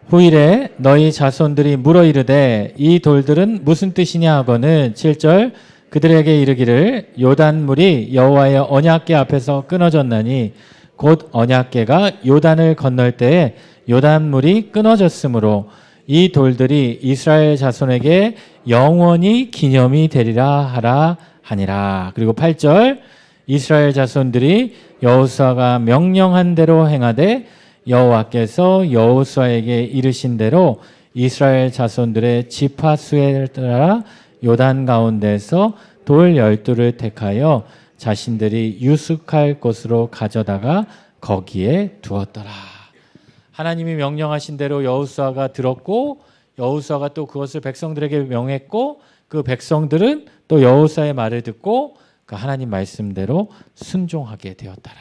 후일에 너희 자손들이 물어 이르되 이 돌들은 무슨 뜻이냐 하거늘 7절 그들에게 이르기를 요단물이 여호와의 언약궤 앞에서 끊어졌나니 곧 언약궤가 요단을 건널 때에 요단물이 끊어졌으므로 이 돌들이 이스라엘 자손에게 영원히 기념이 되리라 하라 하니라. 그리고 8절 이스라엘 자손들이 여호수아가 명령한 대로 행하되 여호와께서 여호수아에게 이르신 대로 이스라엘 자손들의 지파 수에 따라 요단 가운데서 돌 12를 택하여 자신들이 유숙할 곳으로 가져다가 거기에 두었더라. 하나님이 명령하신 대로 여호수아가 들었고 여호수아가 또 그것을 백성들에게 명했고 그 백성들은 또 여호수아의 말을 듣고 그 하나님 말씀대로 순종하게 되었더라.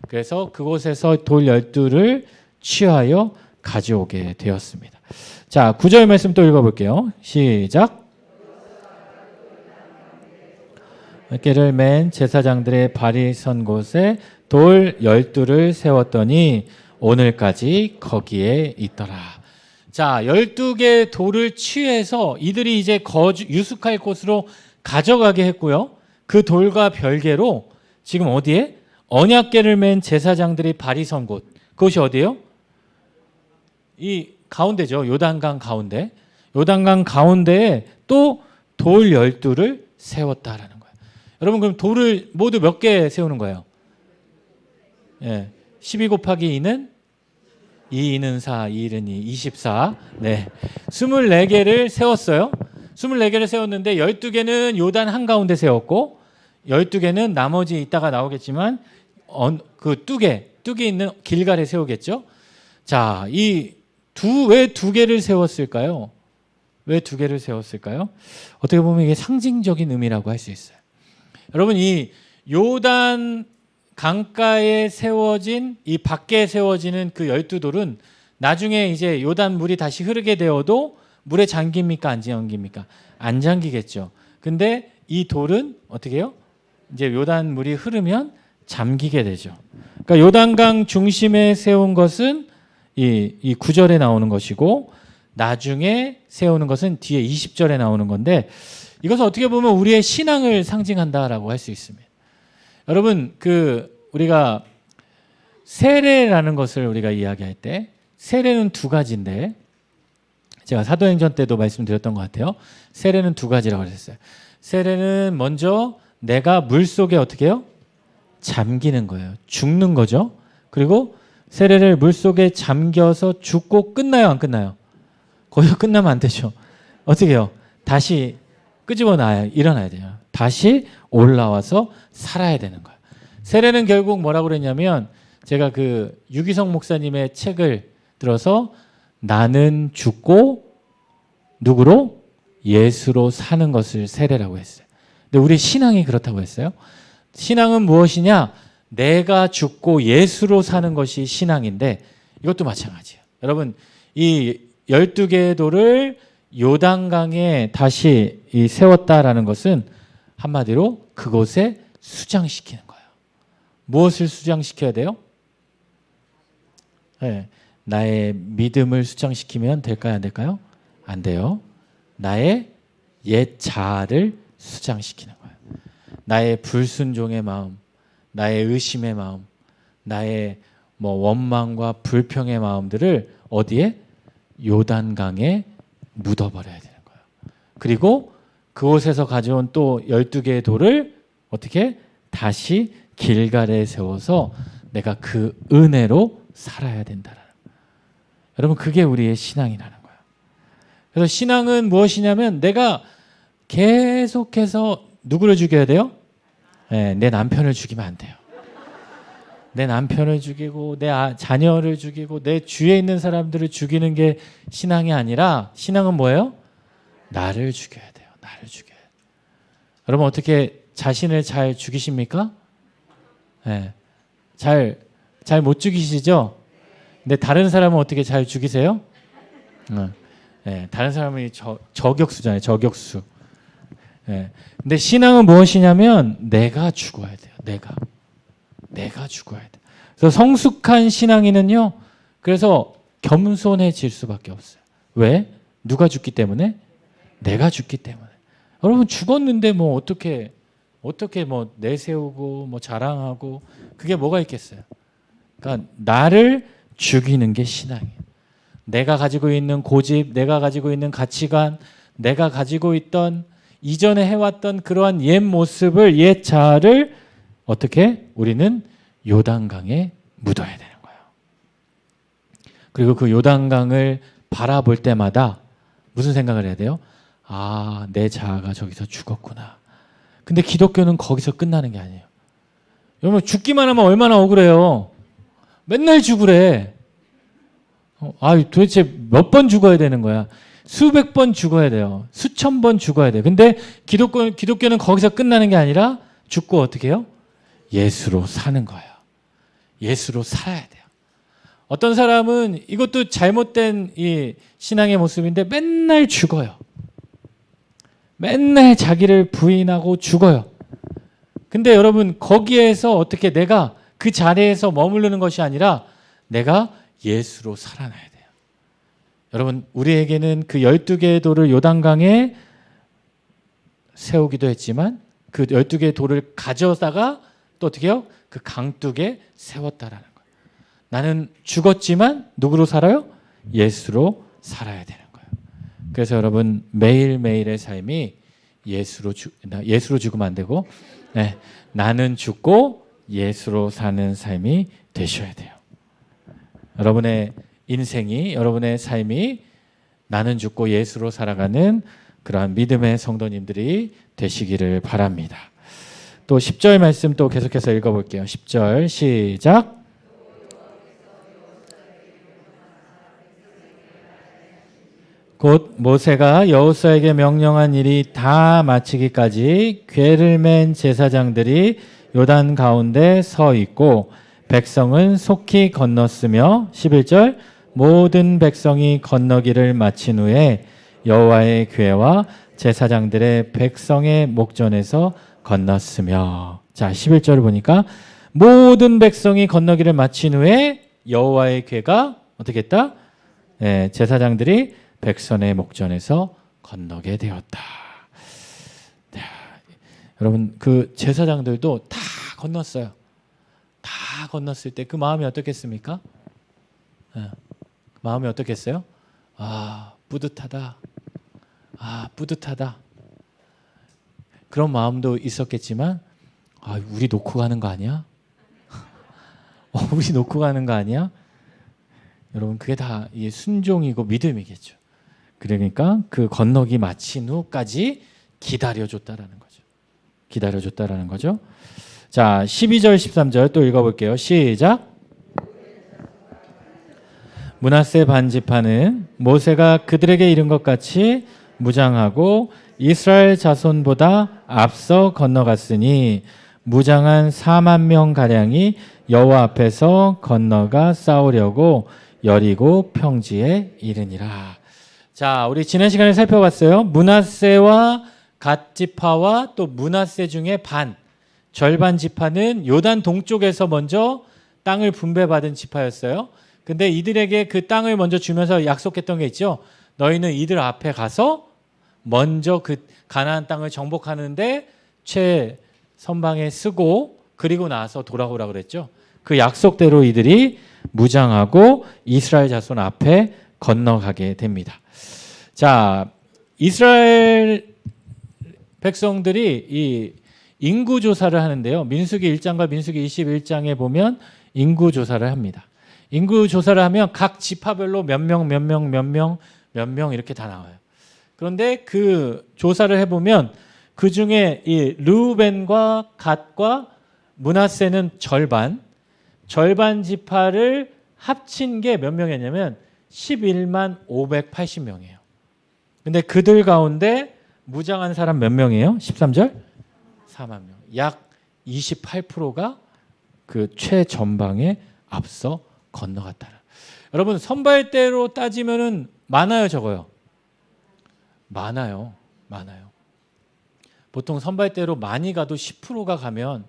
그래서 그곳에서 돌 12를 취하여 가져오게 되었습니다. 자, 9절 말씀 또 읽어볼게요. 시작. 어깨를 맨 제사장들의 발이 선 곳에 돌 12를 세웠더니 오늘까지 거기에 있더라. 자, 12개 돌을 취해서 이들이 이제 유숙할 곳으로 가져가게 했고요. 그 돌과 별개로 지금 어디에? 언약궤를 맨 제사장들이 발이 선 곳. 그것이 어디예요? 이 가운데죠. 요단강 가운데. 요단강 가운데에 또 돌 12를 세웠다라는 거예요. 여러분 그럼 돌을 모두 몇 개 세우는 거예요? 예. 12 곱하기 2는 2는 4, 2는 2, 24. 네. 24개를 세웠어요. 24개를 세웠는데 12개는 요단 한가운데 세웠고 12개는 나머지 이따가 나오겠지만 그 뚝에 있는 길갈에 세우겠죠. 자, 왜 2개를 세웠을까요? 왜 2개를 세웠을까요? 어떻게 보면 이게 상징적인 의미라고 할 수 있어요. 여러분 이 요단 강가에 세워진 이 밖에 세워지는 그 12돌은 나중에 이제 요단 물이 다시 흐르게 되어도 물에 잠깁니까? 안 잠깁니까? 안 잠기겠죠. 근데 이 돌은 어떻게 해요? 이제 요단 물이 흐르면 잠기게 되죠. 그러니까 요단강 중심에 세운 것은 이 9절에 나오는 것이고 나중에 세우는 것은 뒤에 20절에 나오는 건데 이것은 어떻게 보면 우리의 신앙을 상징한다라고 할 수 있습니다. 여러분 우리가 세례라는 것을 우리가 이야기할 때 세례는 두 가지인데 제가 사도행전 때도 말씀드렸던 것 같아요. 세례는 두 가지라고 그랬어요. 세례는 먼저 내가 물속에 어떻게 해요? 잠기는 거예요. 죽는 거죠. 그리고 세례를 물속에 잠겨서 죽고 끝나요? 안 끝나요? 거기서 끝나면 안 되죠. 어떻게 해요? 다시 끄집어놔야 일어나야 돼요. 다시 올라와서 살아야 되는 거예요. 세례는 결국 뭐라고 그랬냐면 제가 유기성 목사님의 책을 들어서 나는 죽고 누구로? 예수로 사는 것을 세례라고 했어요. 근데 우리 신앙이 그렇다고 했어요. 신앙은 무엇이냐? 내가 죽고 예수로 사는 것이 신앙인데 이것도 마찬가지예요. 여러분 이 12개의 돌을 요단강에 다시 세웠다라는 것은 한마디로 그곳에 수장시키는 거예요. 무엇을 수장시켜야 돼요? 네, 나의 믿음을 수장시키면 될까요? 안 될까요? 안 돼요. 나의 옛 자아를 수장시키는 거예요. 나의 불순종의 마음, 나의 의심의 마음, 나의 원망과 불평의 마음들을 어디에? 요단강에 묻어버려야 되는 거예요. 그리고 그곳에서 가져온 또 12개의 돌을 어떻게? 다시 길갈에 세워서 내가 그 은혜로 살아야 된다라는 거예요. 여러분, 그게 우리의 신앙이라는 거예요. 그래서 신앙은 무엇이냐면 내가 계속해서 누구를 죽여야 돼요? 네, 내 남편을 죽이면 안 돼요. 내 남편을 죽이고 내 자녀를 죽이고 내 주위에 있는 사람들을 죽이는 게 신앙이 아니라 신앙은 뭐예요? 나를 죽여야 돼요. 나를 죽여야 돼요. 여러분, 어떻게 자신을 잘 죽이십니까? 네. 잘 못 죽이시죠? 근데 다른 사람은 어떻게 잘 죽이세요? 네. 다른 사람이 저격수잖아요. 저격수. 네. 근데 신앙은 무엇이냐면 내가 죽어야 돼요. 내가 죽어야 돼. 그래서 성숙한 신앙인은요, 그래서 겸손해질 수밖에 없어요. 왜? 누가 죽기 때문에? 내가 죽기 때문에. 여러분, 죽었는데 어떻게 내세우고 자랑하고 그게 뭐가 있겠어요? 그러니까 나를 죽이는 게 신앙이에요. 내가 가지고 있는 고집, 내가 가지고 있는 가치관, 내가 가지고 있던 이전에 해왔던 그러한 옛 모습을, 옛 자아를 어떻게? 우리는 요단강에 묻어야 되는 거예요. 그리고 그 요단강을 바라볼 때마다 무슨 생각을 해야 돼요? 아, 내 자아가 저기서 죽었구나. 근데 기독교는 거기서 끝나는 게 아니에요. 여러분, 죽기만 하면 얼마나 억울해요. 맨날 죽으래. 도대체 몇 번 죽어야 되는 거야? 수백 번 죽어야 돼요. 수천 번 죽어야 돼요. 근데 기독교는 거기서 끝나는 게 아니라 죽고 어떻게 해요? 예수로 사는 거예요. 예수로 살아야 돼요. 어떤 사람은 이것도 잘못된 이 신앙의 모습인데 맨날 죽어요. 맨날 자기를 부인하고 죽어요. 근데 여러분, 거기에서 어떻게 내가 그 자리에서 머무르는 것이 아니라 내가 예수로 살아나야 돼요. 여러분, 우리에게는 그 12개의 돌을 요단강에 세우기도 했지만 그 12개의 돌을 가져다가 또 어떻게 해요? 그 강둑에 세웠다라는 거예요. 나는 죽었지만 누구로 살아요? 예수로 살아야 되는 거예요. 그래서 여러분, 매일매일의 삶이 예수로 죽으면 안 되고 나는 죽고 예수로 사는 삶이 되셔야 돼요. 여러분의 인생이, 여러분의 삶이 나는 죽고 예수로 살아가는 그러한 믿음의 성도님들이 되시기를 바랍니다. 또 10절 말씀 또 계속해서 읽어볼게요. 10절 시작. 곧 모세가 여호수아에게 명령한 일이 다 마치기까지 궤를 맨 제사장들이 요단 가운데 서 있고 백성은 속히 건넜으며 11절 모든 백성이 건너기를 마친 후에 여호와의 궤와 제사장들의 백성의 목전에서 건넜으며. 자, 11절을 보니까 모든 백성이 건너기를 마친 후에 여호와의 궤가 어떻게 했다? 제사장들이 백성의 목전에서 건너게 되었다. 자, 여러분, 그 제사장들도 다 건넜어요. 다 건넜을 때 그 마음이 어떻겠습니까? 마음이 어떻겠어요? 아, 뿌듯하다. 아, 뿌듯하다. 그런 마음도 있었겠지만, 아, 우리 놓고 가는 거 아니야? 우리 놓고 가는 거 아니야? 여러분, 그게 다 순종이고 믿음이겠죠. 그러니까 그 건너기 마친 후까지 기다려줬다라는 거죠. 기다려줬다라는 거죠. 자, 12절, 13절 또 읽어볼게요. 시작. 므낫세 반지파는 모세가 그들에게 이른 것 같이 무장하고 이스라엘 자손보다 앞서 건너갔으니 무장한 4만 명 가량이 여호와 앞에서 건너가 싸우려고 여리고 평지에 이르니라. 자, 우리 지난 시간에 살펴봤어요. 므낫세와 갓 지파와 또 므낫세 중에 절반 지파는 요단 동쪽에서 먼저 땅을 분배받은 지파였어요. 근데 이들에게 그 땅을 먼저 주면서 약속했던 게 있죠. 너희는 이들 앞에 가서 먼저 그 가나안 땅을 정복하는데 최선방에 쓰고 그리고 나서 돌아오라 그랬죠. 그 약속대로 이들이 무장하고 이스라엘 자손 앞에 건너가게 됩니다. 자, 이스라엘 백성들이 이 인구 조사를 하는데요. 민수기 1장과 민수기 21장에 보면 인구 조사를 합니다. 인구 조사를 하면 각 지파별로 몇 명 이렇게 다 나와요. 그런데 그 조사를 해보면 그 중에 이 르우벤과 갓과 므낫세는 절반 지파를 합친 게 몇 명이었냐면 11만 580명이에요. 근데 그들 가운데 무장한 사람 몇 명이에요? 13절? 4만 명. 약 28%가 그 최전방에 앞서 건너갔다. 여러분 선발대로 따지면은 많아요, 적어요? 많아요. 보통 선발대로 많이 가도 10%가 가면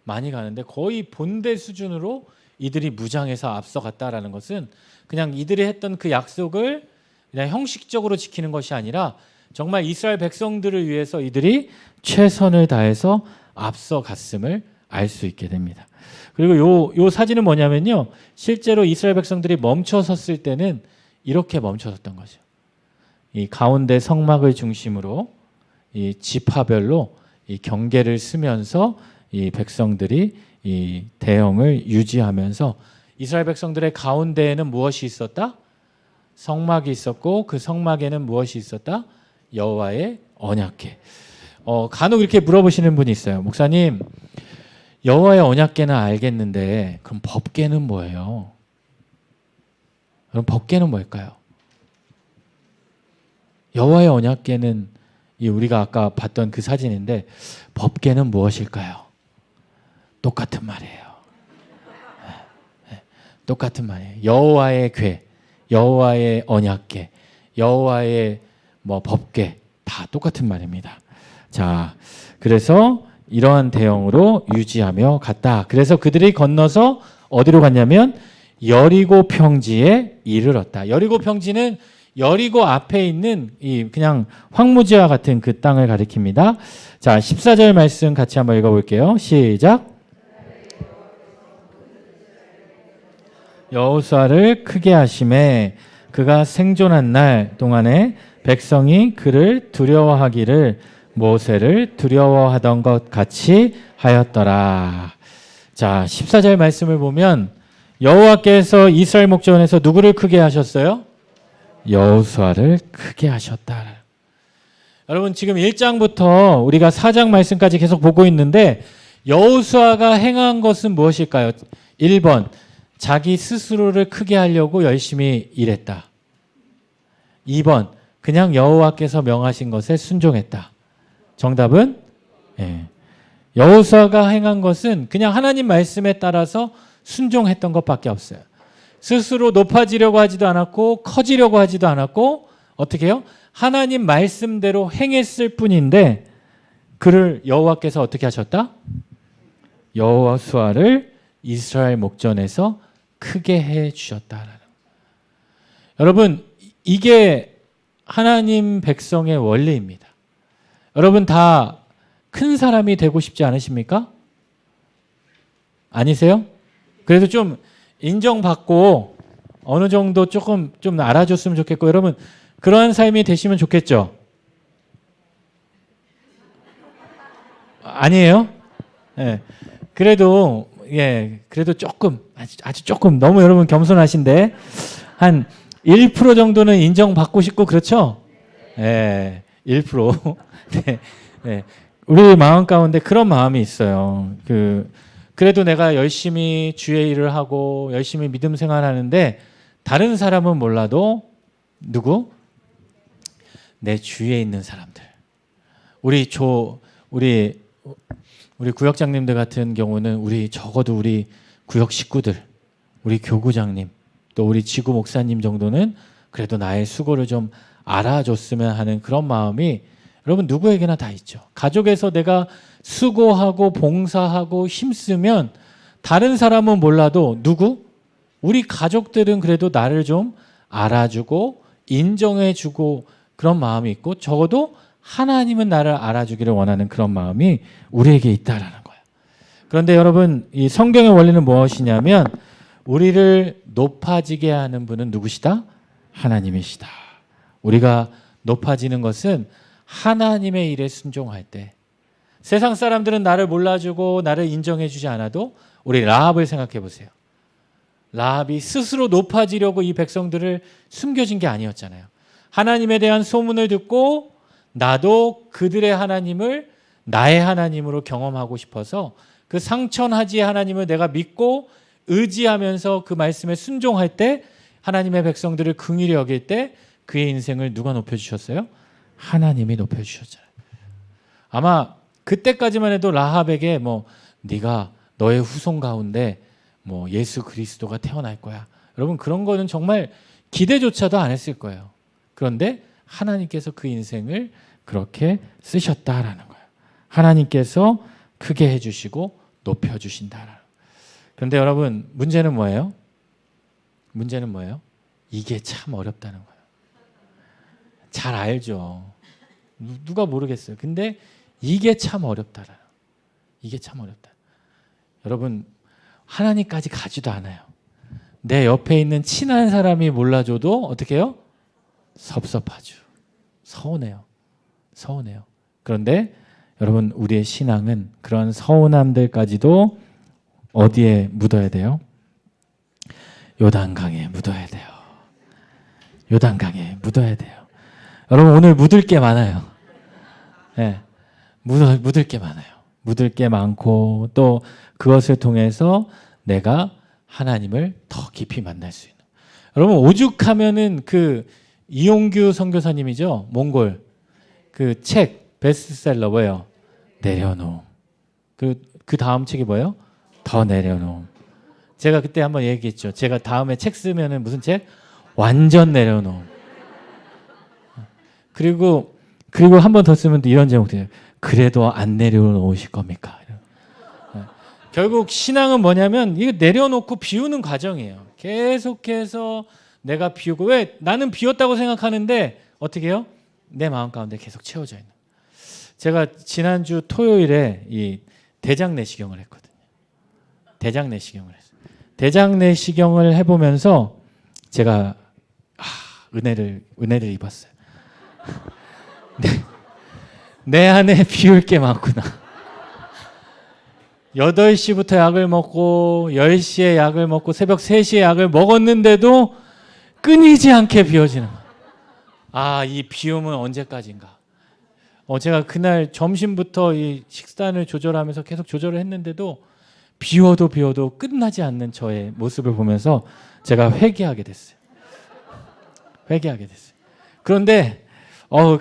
많이 가는데 거의 본대 수준으로 이들이 무장해서 앞서갔다라는 것은 그냥 이들이 했던 그 약속을 그냥 형식적으로 지키는 것이 아니라 정말 이스라엘 백성들을 위해서 이들이 최선을 다해서 앞서갔음을 알 수 있게 됩니다. 그리고 요 사진은 뭐냐면요. 실제로 이스라엘 백성들이 멈춰섰을 때는 이렇게 멈춰섰던 거죠. 이 가운데 성막을 중심으로 이 지파별로 이 경계를 쓰면서 이 백성들이 이 대형을 유지하면서 이스라엘 백성들의 가운데에는 무엇이 있었다? 성막이 있었고 그 성막에는 무엇이 있었다? 여호와의 언약궤. 간혹 이렇게 물어보시는 분이 있어요. 목사님, 여호와의 언약궤는 알겠는데 그럼 법궤는 뭐예요? 그럼 법궤는 뭘까요? 여호와의 언약궤는 우리가 아까 봤던 그 사진인데 법궤는 무엇일까요? 똑같은 말이에요. 똑같은 말이에요. 여호와의 궤, 여호와의 언약궤, 여호와의 법궤 다 똑같은 말입니다. 자, 그래서 이러한 대형으로 유지하며 갔다. 그래서 그들이 건너서 어디로 갔냐면 여리고 평지에 이르렀다. 여리고 평지는 여리고 앞에 있는 이 그냥 황무지와 같은 그 땅을 가리킵니다. 자, 14절 말씀 같이 한번 읽어볼게요. 시작. 여호수아를 크게 하심에 그가 생존한 날 동안에 백성이 그를 두려워하기를 모세를 두려워하던 것 같이 하였더라. 자, 14절 말씀을 보면 여호와께서 이스라엘 목전에서 누구를 크게 하셨어요? 여호수아를 크게 하셨다. 여러분 지금 1장부터 우리가 4장 말씀까지 계속 보고 있는데 여호수아가 행한 것은 무엇일까요? 1번, 자기 스스로를 크게 하려고 열심히 일했다. 2번, 그냥 여호와께서 명하신 것에 순종했다. 정답은 여호수아가 행한 것은 그냥 하나님 말씀에 따라서 순종했던 것밖에 없어요. 스스로 높아지려고 하지도 않았고 커지려고 하지도 않았고 어떻게 해요? 하나님 말씀대로 행했을 뿐인데 그를 여호와께서 어떻게 하셨다? 여호수아를 이스라엘 목전에서 크게 해 주셨다라는. 여러분 이게 하나님 백성의 원리입니다. 여러분 다 큰 사람이 되고 싶지 않으십니까? 아니세요? 그래도 좀 인정받고 어느 정도 조금 좀 알아줬으면 좋겠고 여러분 그러한 삶이 되시면 좋겠죠? 아니에요? 예. 그래도 조금 아주 조금 너무 여러분 겸손하신데 한 1% 정도는 인정받고 싶고 그렇죠? 예. 1%. 네. 네. 우리 마음 가운데 그런 마음이 있어요. 그래도 내가 열심히 주의 일을 하고 열심히 믿음 생활하는데 다른 사람은 몰라도 누구? 내 주위에 있는 사람들. 우리 구역장님들 같은 경우는 적어도 우리 구역 식구들, 우리 교구장님, 또 우리 지구 목사님 정도는 그래도 나의 수고를 좀 알아줬으면 하는 그런 마음이 여러분 누구에게나 다 있죠. 가족에서 내가 수고하고 봉사하고 힘쓰면 다른 사람은 몰라도 누구? 우리 가족들은 그래도 나를 좀 알아주고 인정해주고 그런 마음이 있고 적어도 하나님은 나를 알아주기를 원하는 그런 마음이 우리에게 있다라는 거예요. 그런데 여러분 이 성경의 원리는 무엇이냐면 우리를 높아지게 하는 분은 누구시다? 하나님이시다. 우리가 높아지는 것은 하나님의 일에 순종할 때 세상 사람들은 나를 몰라주고 나를 인정해주지 않아도 우리 라합을 생각해 보세요. 라합이 스스로 높아지려고 이 백성들을 숨겨진 게 아니었잖아요. 하나님에 대한 소문을 듣고 나도 그들의 하나님을 나의 하나님으로 경험하고 싶어서 그 상천하지의 하나님을 내가 믿고 의지하면서 그 말씀에 순종할 때 하나님의 백성들을 긍휼히 여길 때 그의 인생을 누가 높여주셨어요? 하나님이 높여주셨잖아요. 아마 그때까지만 해도 라합에게 뭐 네가 너의 후손 가운데 뭐 예수 그리스도가 태어날 거야. 여러분 그런 거는 정말 기대조차도 안 했을 거예요. 그런데 하나님께서 그 인생을 그렇게 쓰셨다라는 거예요. 하나님께서 크게 해주시고 높여주신다라는 거예요. 그런데 여러분 문제는 뭐예요? 문제는 뭐예요? 이게 참 어렵다는 거예요. 잘 알죠. 누가 모르겠어요. 근데 이게 참 어렵다라. 이게 참 어렵다. 여러분 하나님까지 가지도 않아요. 내 옆에 있는 친한 사람이 몰라줘도 어떻게 해요? 섭섭하죠. 서운해요. 서운해요. 그런데 여러분 우리의 신앙은 그런 서운함들까지도 어디에 묻어야 돼요? 요단강에 묻어야 돼요. 요단강에 묻어야 돼요. 여러분 오늘 묻을 게 많아요. 네, 묻을 게 많아요. 묻을 게 많고 또 그것을 통해서 내가 하나님을 더 깊이 만날 수 있는. 여러분 오죽하면은 그 이용규 선교사님이죠. 몽골 그 책 베스트셀러 뭐예요? 내려놓음. 그 다음 책이 뭐예요? 더 내려놓음. 제가 그때 한번 얘기했죠. 제가 다음에 책 쓰면은 무슨 책? 완전 내려놓음. 그리고 한 번 더 쓰면 이런 제목이에요. 그래도 안 내려놓으실 겁니까? 결국 신앙은 뭐냐면 이거 내려놓고 비우는 과정이에요. 계속해서 내가 비우고 왜 나는 비웠다고 생각하는데 어떻게 해요? 내 마음 가운데 계속 채워져 있는. 제가 지난주 토요일에 이 대장 내시경을 했거든요. 대장 내시경을 했어요. 대장 내시경을 해보면서 제가 은혜를 입었어요. 내 안에 비울 게 많구나. 8시부터 약을 먹고 10시에 약을 먹고 새벽 3시에 약을 먹었는데도 끊이지 않게 비워지는 거예요. 이 비움은 언제까지인가. 제가 그날 점심부터 이 식단을 조절하면서 계속 조절을 했는데도 비워도 끝나지 않는 저의 모습을 보면서 제가 회개하게 됐어요. 그런데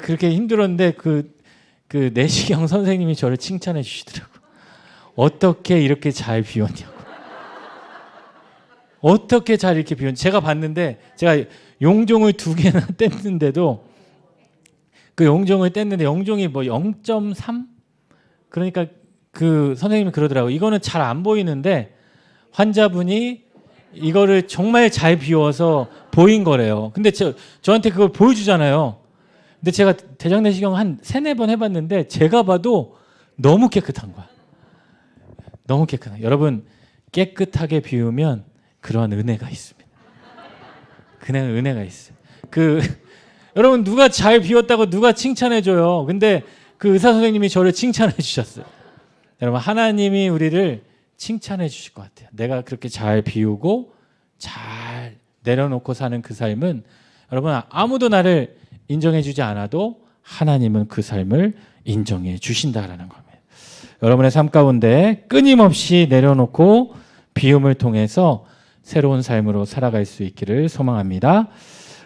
그렇게 힘들었는데 그 내시경 선생님이 저를 칭찬해 주시더라고요. 어떻게 이렇게 잘 비웠냐고. 어떻게 잘 이렇게 비웠냐. 제가 봤는데 제가 용종을 2개나 뗐는데도 그 용종을 뗐는데 용종이 뭐 0.3? 그러니까 그 선생님이 그러더라고요. 이거는 잘 안 보이는데 환자분이 이거를 정말 잘 비워서 보인 거래요. 근데 저한테 그걸 보여주잖아요. 근데 제가 대장 내시경 한 3-4번 해봤는데 제가 봐도 너무 깨끗한 거야. 너무 깨끗한. 여러분 깨끗하게 비우면 그런 은혜가 있습니다. 그냥 은혜가 있어요. 여러분 누가 잘 비웠다고 누가 칭찬해줘요. 근데 그 의사 선생님이 저를 칭찬해 주셨어요. 여러분 하나님이 우리를 칭찬해 주실 것 같아요. 내가 그렇게 잘 비우고 잘 내려놓고 사는 그 삶은 여러분 아무도 나를 인정해 주지 않아도 하나님은 그 삶을 인정해 주신다라는 겁니다. 여러분의 삶 가운데 끊임없이 내려놓고 비움을 통해서 새로운 삶으로 살아갈 수 있기를 소망합니다.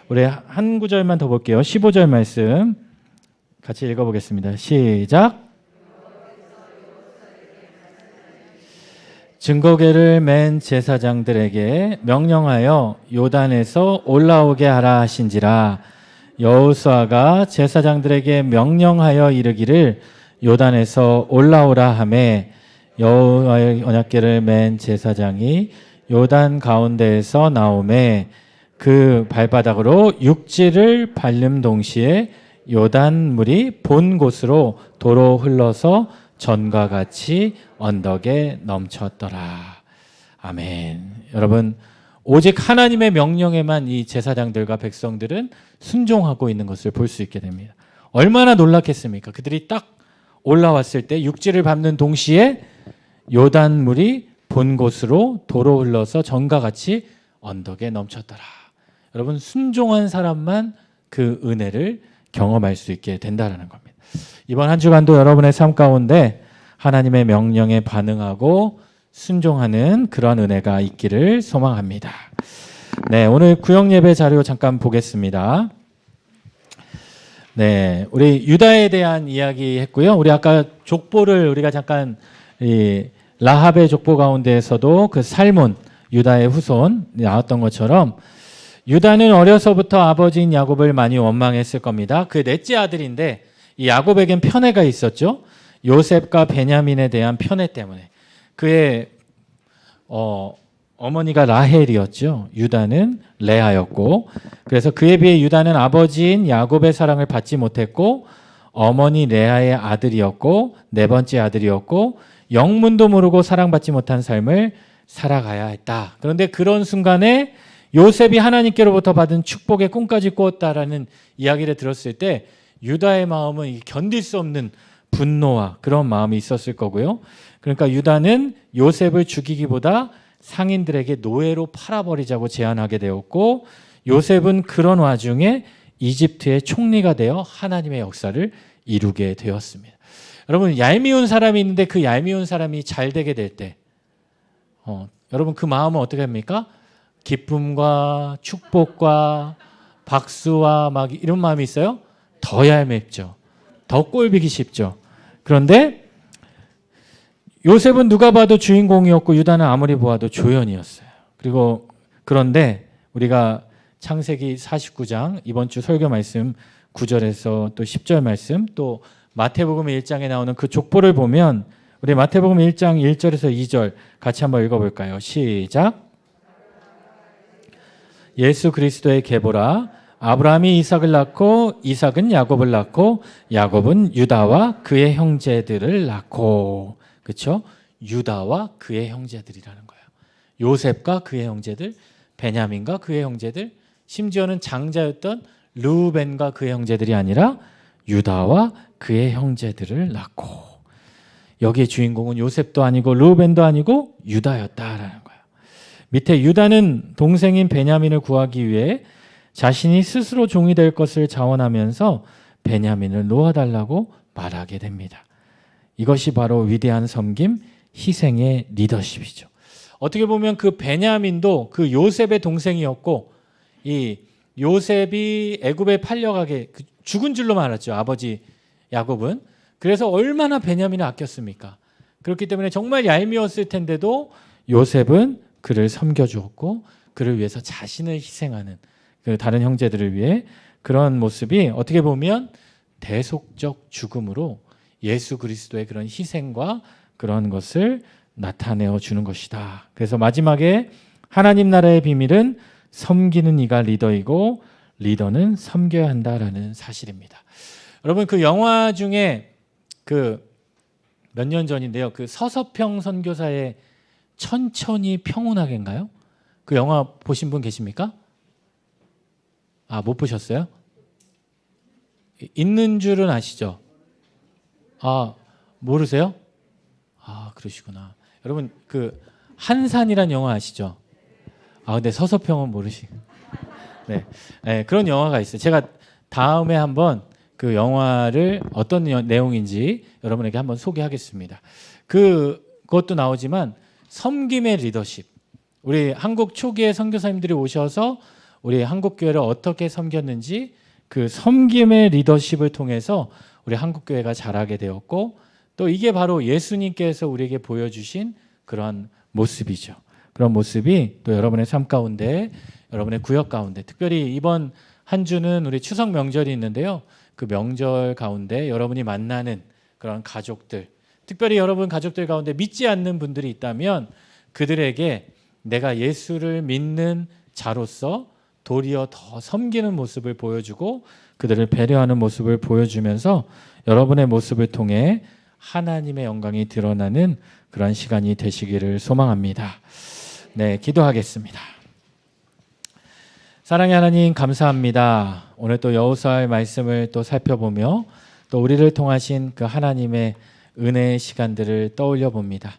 우리 한 구절만 더 볼게요. 15절 말씀 같이 읽어보겠습니다. 시작. 증거궤를 맨 제사장들에게 명령하여 요단에서 올라오게 하라 하신지라. 여호수아가 제사장들에게 명령하여 이르기를 요단에서 올라오라 하매 여호와의 언약궤를 맨 제사장이 요단 가운데에서 나오매 그 발바닥으로 육지를 밟는 동시에 요단물이 본 곳으로 도로 흘러서 전과 같이 언덕에 넘쳤더라. 아멘. 여러분, 오직 하나님의 명령에만 이 제사장들과 백성들은 순종하고 있는 것을 볼 수 있게 됩니다. 얼마나 놀랐겠습니까? 그들이 딱 올라왔을 때 육지를 밟는 동시에 요단물이 본 곳으로 도로 흘러서 전과 같이 언덕에 넘쳤더라. 여러분, 순종한 사람만 그 은혜를 경험할 수 있게 된다는 겁니다. 이번 한 주간도 여러분의 삶 가운데 하나님의 명령에 반응하고 순종하는 그런 은혜가 있기를 소망합니다. 네, 오늘 구역 예배 자료 잠깐 보겠습니다. 네, 우리 유다에 대한 이야기 했고요. 우리 아까 족보를 우리가 잠깐 이 라합의 족보 가운데에서도 그 살몬 유다의 후손 나왔던 것처럼 유다는 어려서부터 아버지인 야곱을 많이 원망했을 겁니다. 그 넷째 아들인데 이 야곱에겐 편애가 있었죠. 요셉과 베냐민에 대한 편애 때문에 그의 어머니가 라헬이었죠. 유다는 레아였고, 그래서 그에 비해 유다는 아버지인 야곱의 사랑을 받지 못했고 어머니 레아의 아들이었고 네 번째 아들이었고 영문도 모르고 사랑받지 못한 삶을 살아가야 했다. 그런데 그런 순간에 요셉이 하나님께로부터 받은 축복의 꿈까지 꾸었다라는 이야기를 들었을 때 유다의 마음은 견딜 수 없는 분노와 그런 마음이 있었을 거고요. 그러니까 유다는 요셉을 죽이기보다 상인들에게 노예로 팔아버리자고 제안하게 되었고, 요셉은 그런 와중에 이집트의 총리가 되어 하나님의 역사를 이루게 되었습니다. 여러분, 얄미운 사람이 있는데 그 얄미운 사람이 잘 되게 될 때 여러분 그 마음은 어떻게 합니까? 기쁨과 축복과 박수와 막 이런 마음이 있어요? 더 얄밉죠. 더 꼴보기 쉽죠. 그런데 요셉은 누가 봐도 주인공이었고 유다는 아무리 보아도 조연이었어요. 그런데 우리가 창세기 49장 이번 주 설교 말씀 9절에서 또 10절 말씀 또 마태복음 1장에 나오는 그 족보를 보면 우리 마태복음 1장 1절에서 2절 같이 한번 읽어볼까요? 시작. 예수 그리스도의 계보라. 아브라함이 이삭을 낳고 이삭은 야곱을 낳고 야곱은 유다와 그의 형제들을 낳고. 그렇죠? 유다와 그의 형제들이라는 거예요. 요셉과 그의 형제들, 베냐민과 그의 형제들, 심지어는 장자였던 르우벤과 그의 형제들이 아니라 유다와 그의 형제들을 낳고. 여기에 주인공은 요셉도 아니고 르우벤도 아니고 유다였다라는 거예요. 밑에 유다는 동생인 베냐민을 구하기 위해 자신이 스스로 종이 될 것을 자원하면서 베냐민을 놓아달라고 말하게 됩니다. 이것이 바로 위대한 섬김, 희생의 리더십이죠. 어떻게 보면 그 베냐민도 그 요셉의 동생이었고 이 요셉이 애굽에 팔려가게 죽은 줄로만 알았죠. 아버지 야곱은. 그래서 얼마나 베냐민을 아꼈습니까? 그렇기 때문에 정말 얄미웠을 텐데도 요셉은 그를 섬겨주었고 그를 위해서 자신을 희생하는 그 다른 형제들을 위해 그런 모습이 어떻게 보면 대속적 죽음으로 예수 그리스도의 그런 희생과 그런 것을 나타내어 주는 것이다. 그래서 마지막에 하나님 나라의 비밀은 섬기는 이가 리더이고 리더는 섬겨야 한다라는 사실입니다. 여러분 그 영화 중에 그 몇 년 전인데요. 그 서서평 선교사의 천천히 평온하게인가요? 그 영화 보신 분 계십니까? 아, 못 보셨어요? 있는 줄은 아시죠? 아, 모르세요? 아, 그러시구나. 여러분 그 한산이란 영화 아시죠? 아, 근데 서서평은 모르시고. 네. 네, 그런 영화가 있어요. 제가 다음에 한번 그 영화를 어떤 내용인지 여러분에게 한번 소개하겠습니다. 그것도 나오지만 섬김의 리더십. 우리 한국 초기에 선교사님들이 오셔서 우리 한국 교회를 어떻게 섬겼는지 그 섬김의 리더십을 통해서 우리 한국 교회가 자라게 되었고 또 이게 바로 예수님께서 우리에게 보여주신 그런 모습이죠. 그런 모습이 또 여러분의 삶 가운데, 여러분의 구역 가운데, 특별히 이번 한 주는 우리 추석 명절이 있는데요. 그 명절 가운데 여러분이 만나는 그런 가족들, 특별히 여러분 가족들 가운데 믿지 않는 분들이 있다면 그들에게 내가 예수를 믿는 자로서 도리어 더 섬기는 모습을 보여주고 그들을 배려하는 모습을 보여주면서 여러분의 모습을 통해 하나님의 영광이 드러나는 그런 시간이 되시기를 소망합니다. 네, 기도하겠습니다. 사랑의 하나님 감사합니다. 오늘 또 여호수아의 말씀을 또 살펴보며 또 우리를 통하신 그 하나님의 은혜의 시간들을 떠올려 봅니다.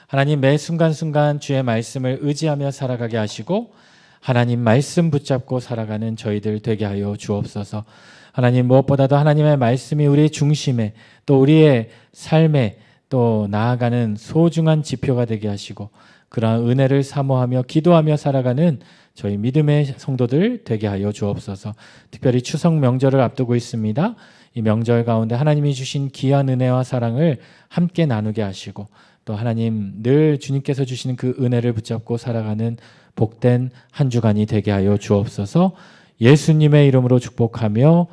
하나님 매 순간순간 주의 말씀을 의지하며 살아가게 하시고 하나님 말씀 붙잡고 살아가는 저희들 되게 하여 주옵소서. 하나님 무엇보다도 하나님의 말씀이 우리의 중심에 또 우리의 삶에 또 나아가는 소중한 지표가 되게 하시고 그러한 은혜를 사모하며 기도하며 살아가는 저희 믿음의 성도들 되게 하여 주옵소서. 특별히 추석 명절을 앞두고 있습니다. 이 명절 가운데 하나님이 주신 귀한 은혜와 사랑을 함께 나누게 하시고 또 하나님 늘 주님께서 주시는 그 은혜를 붙잡고 살아가는 복된 한 주간이 되게 하여 주옵소서. 예수님의 이름으로 축복하며